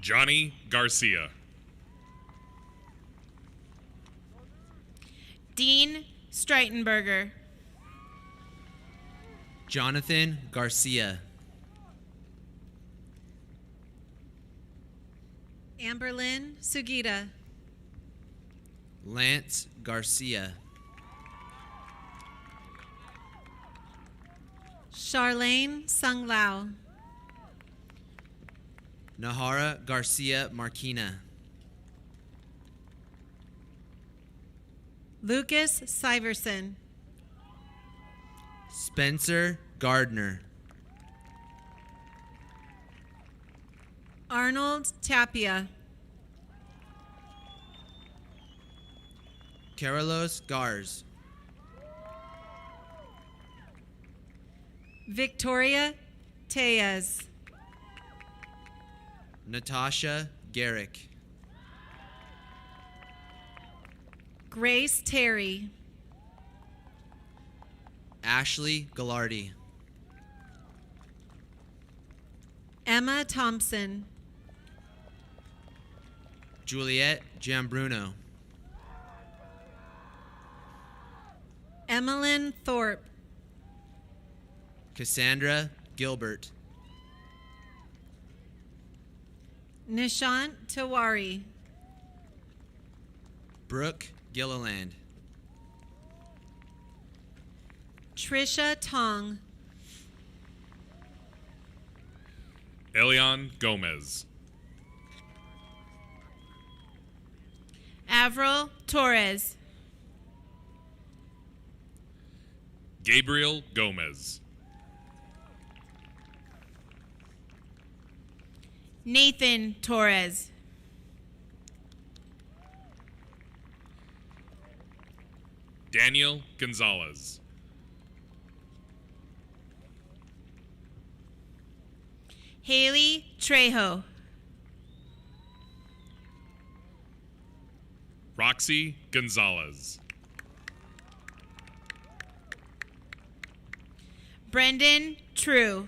Johnny Garcia. Dean Streitenberger. Jonathan Garcia. Amberlyn Sugita. Lance Garcia. Charlene Sung Lao. Nahara Garcia Marquina. Lucas Syverson. Spencer Gardner. Arnold Tapia. Carlos Gars. Victoria Tellez. Natasha Garrick. Grace Terry. Ashley Gallardi. Emma Thompson. Juliet Giambruno. Emmeline Thorpe. Cassandra Gilbert. Nishant Tiwari. Brooke Gilliland. Trisha Tong. Elian Gomez. Avril Torres. Gabriel Gomez. Nathan Torres. Daniel Gonzalez. Haley Trejo. Roxy Gonzalez. Brendan True.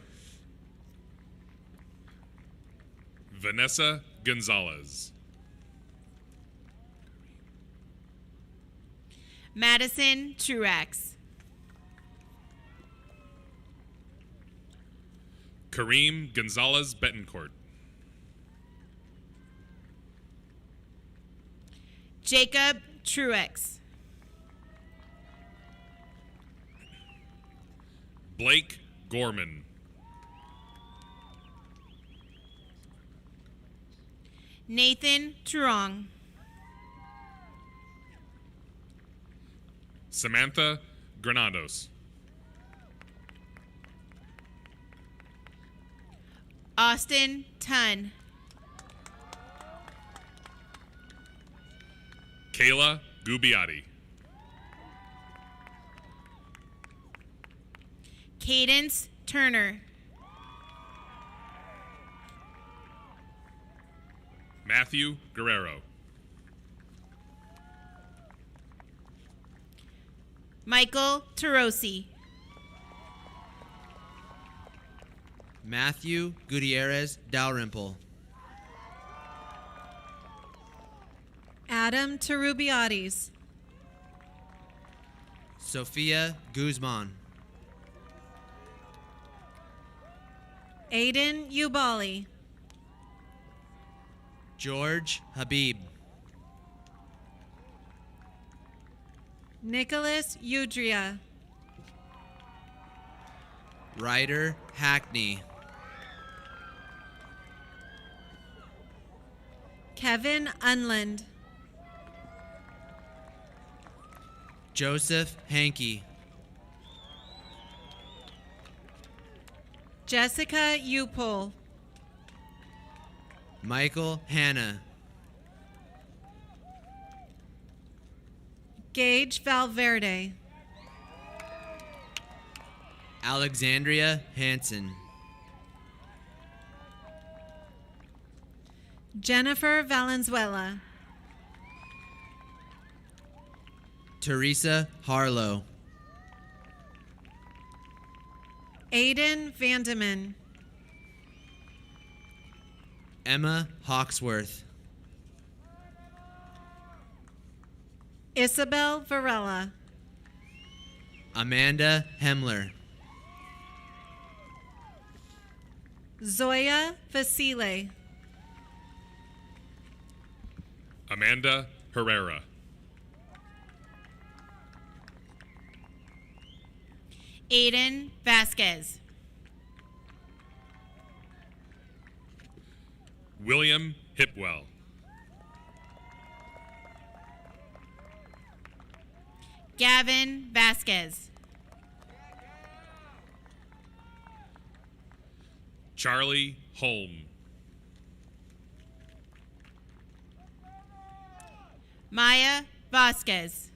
Vanessa Gonzalez. Madison Truax. Kareem Gonzalez Betancourt. Jacob Truex. Blake Gorman. Nathan Truong. Samantha Granados. Austin Tunn. Kayla Gubbiotti. Cadence Turner. Matthew Guerrero. Michael Tarosi. Matthew Gutierrez Dalrymple. Adam Terubiades. Sophia Guzman. Aiden Ubali. George Habib. Nicholas Udria. Ryder Hackney. Kevin Unland. Joseph Hankey. Jessica Upol. Michael Hanna. Gage Valverde. Alexandria Hansen. Jennifer Valenzuela. Teresa Harlow. Aiden Vandeman. Emma Hawksworth. Isabel Varela. Amanda Hemler. Zoya Vasile. Amanda Herrera. Aiden Vasquez. William Hipwell. Gavin Vasquez. Charlie Holm. Maya Vasquez.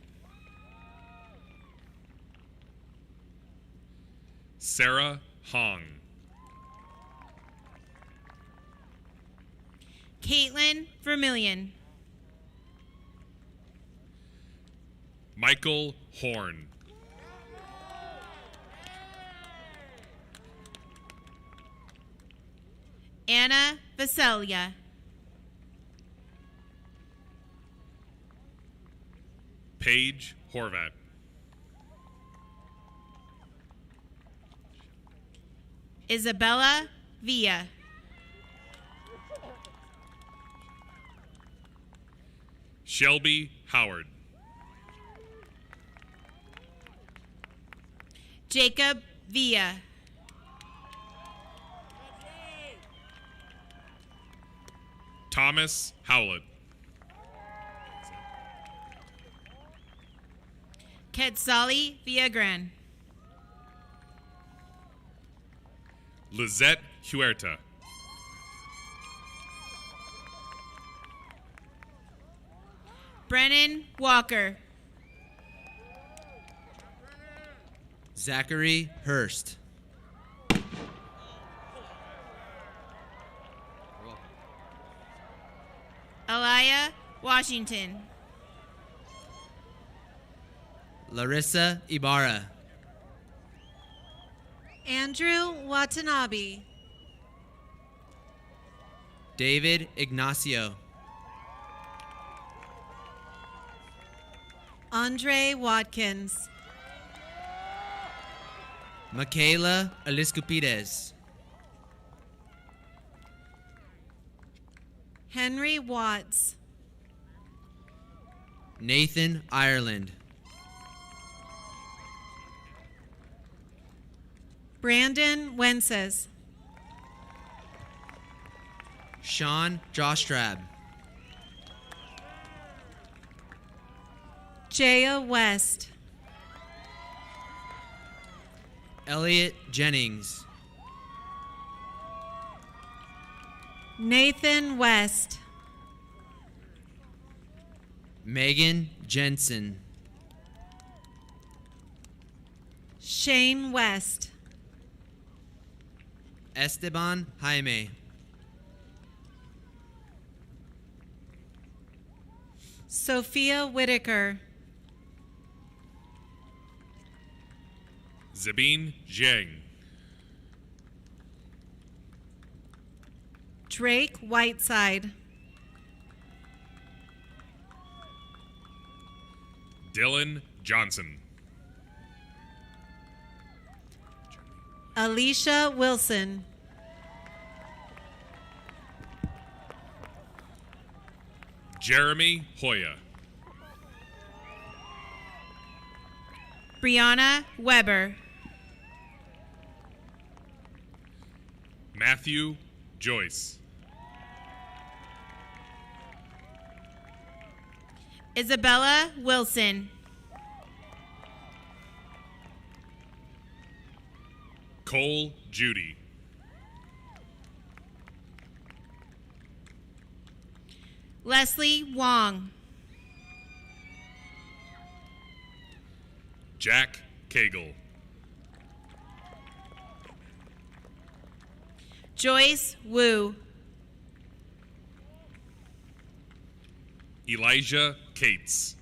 Sarah Hong. Caitlin Vermillion. Michael Horn. Anna Vaselia. Paige Horvat. Isabella Villa. Shelby Howard. Jacob Villa. Thomas Howlett. Quetzali Villagran. Lizette Huerta. Brennan Walker. Zachary Hurst. Aliyah Washington. Larissa Ibarra. Andrew Watanabe. David Ignacio. Andre Watkins. Michaela Eliscupides. Henry Watts. Nathan Ireland. Brandon Wences. Sean Jostrab. Jaya West. Elliot Jennings. Nathan West. Megan Jensen. Shane West. Esteban Jaime. Sophia Whitaker. Zabine Zheng. Drake Whiteside. Dylan Johnson. Alicia Wilson. Jeremy Hoya. Brianna Weber. Matthew Joyce. Isabella Wilson. Cole Judy. Leslie Wong. Jack Cagle. Joyce Wu. Elijah Cates.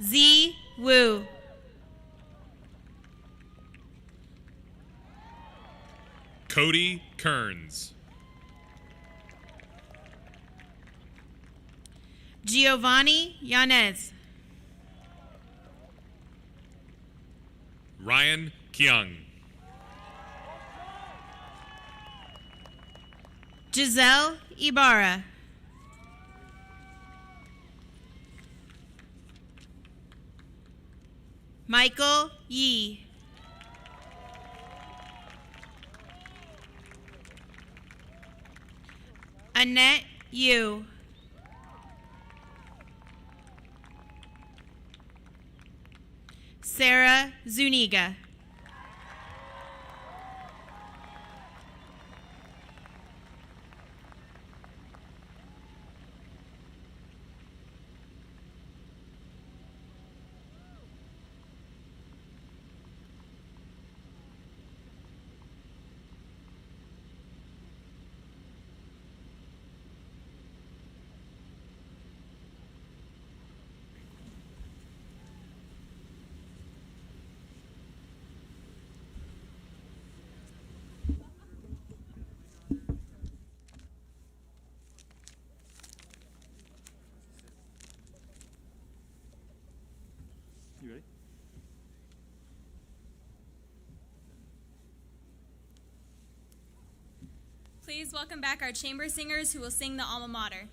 Z Wu. Cody Kearns. Giovanni Yanez. Ryan Keung. Giselle Ibarra. Michael Yee. Annette Yu. Sarah Zuniga. You ready? Please welcome back our chamber singers who will sing the alma mater.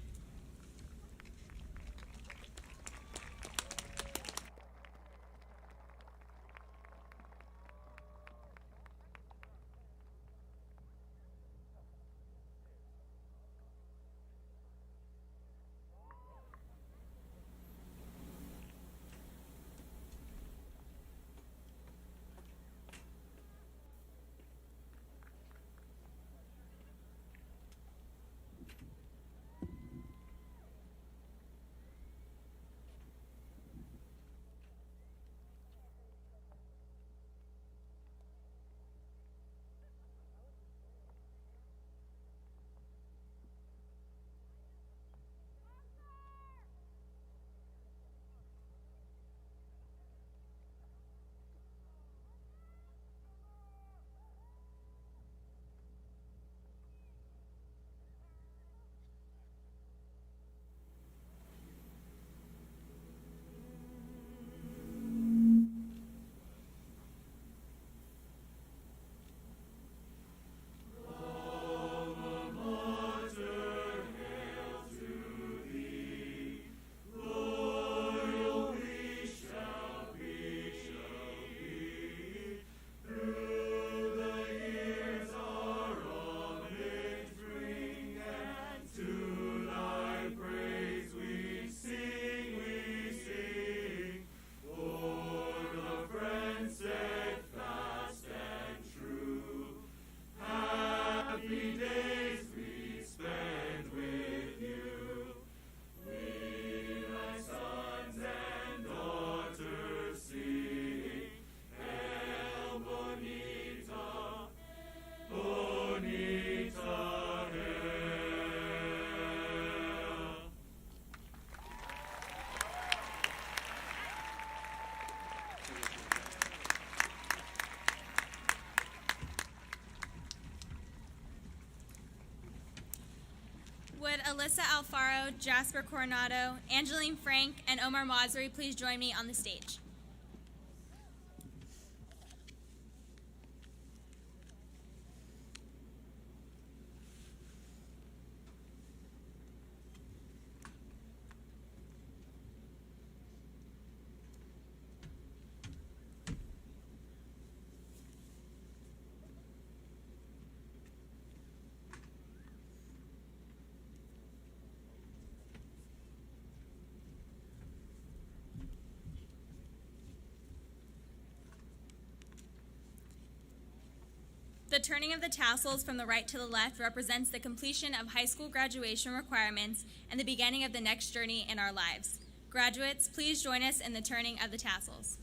Would Alyssa Alfaro, Jasper Coronado, Angeline Frank, and Omar Masri please join me on the stage? turning of the tassels from the right to the left represents the completion of high school graduation requirements and the beginning of the next journey in our lives. Graduates, please join us in the turning of the tassels.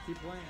Keep playing.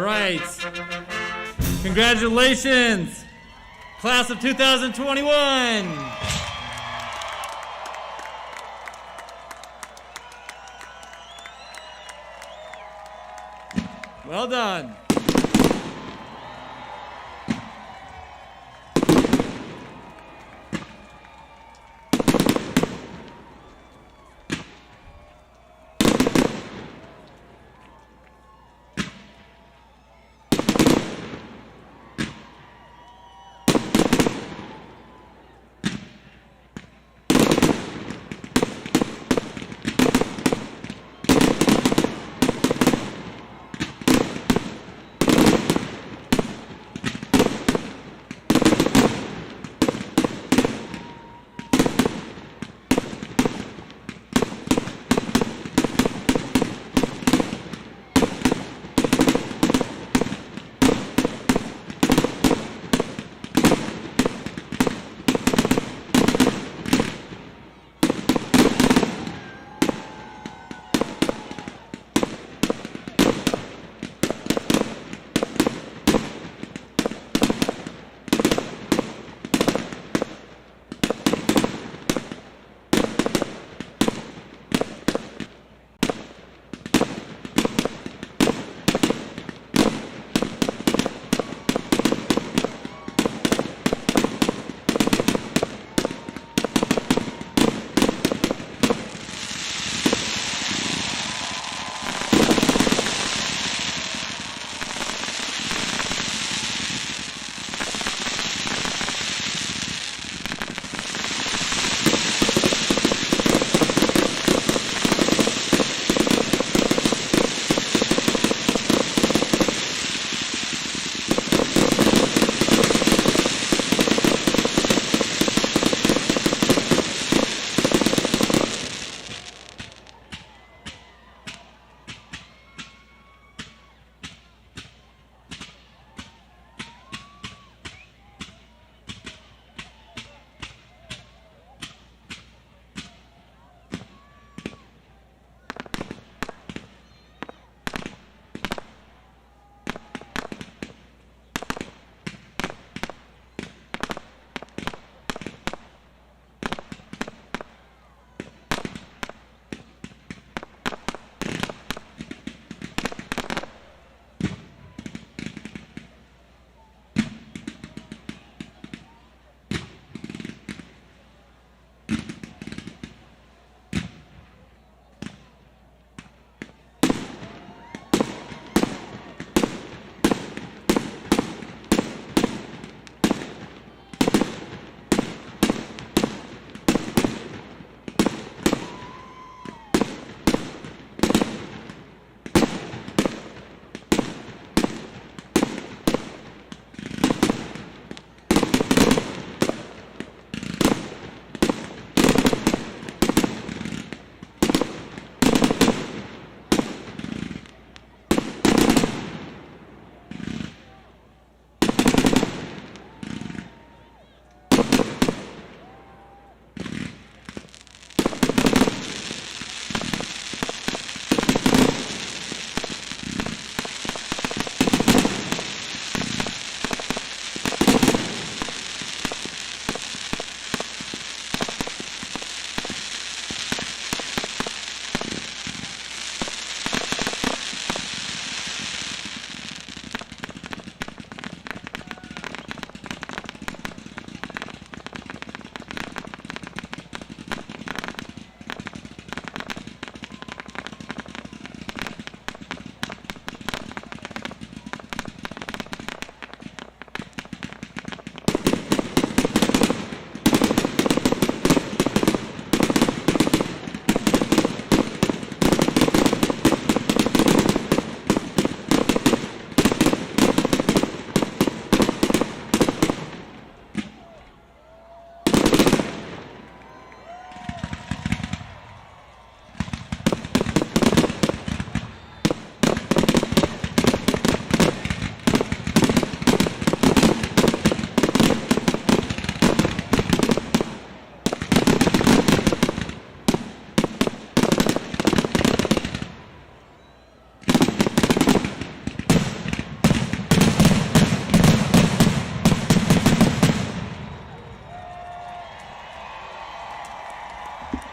All right. Congratulations, class of 2021. Well done.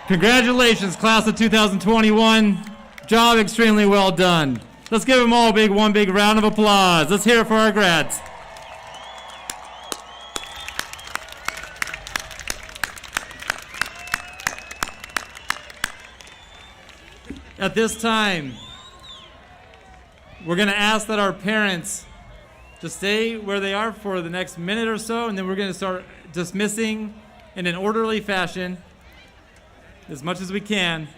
Congratulations, class of 2021. Job extremely well done. Let's give them all one big round of applause. Let's hear it for our grads. At this time, we're going to ask that our parents to stay where they are for the next minute or so, and then we're going to start dismissing in an orderly fashion as much as we can.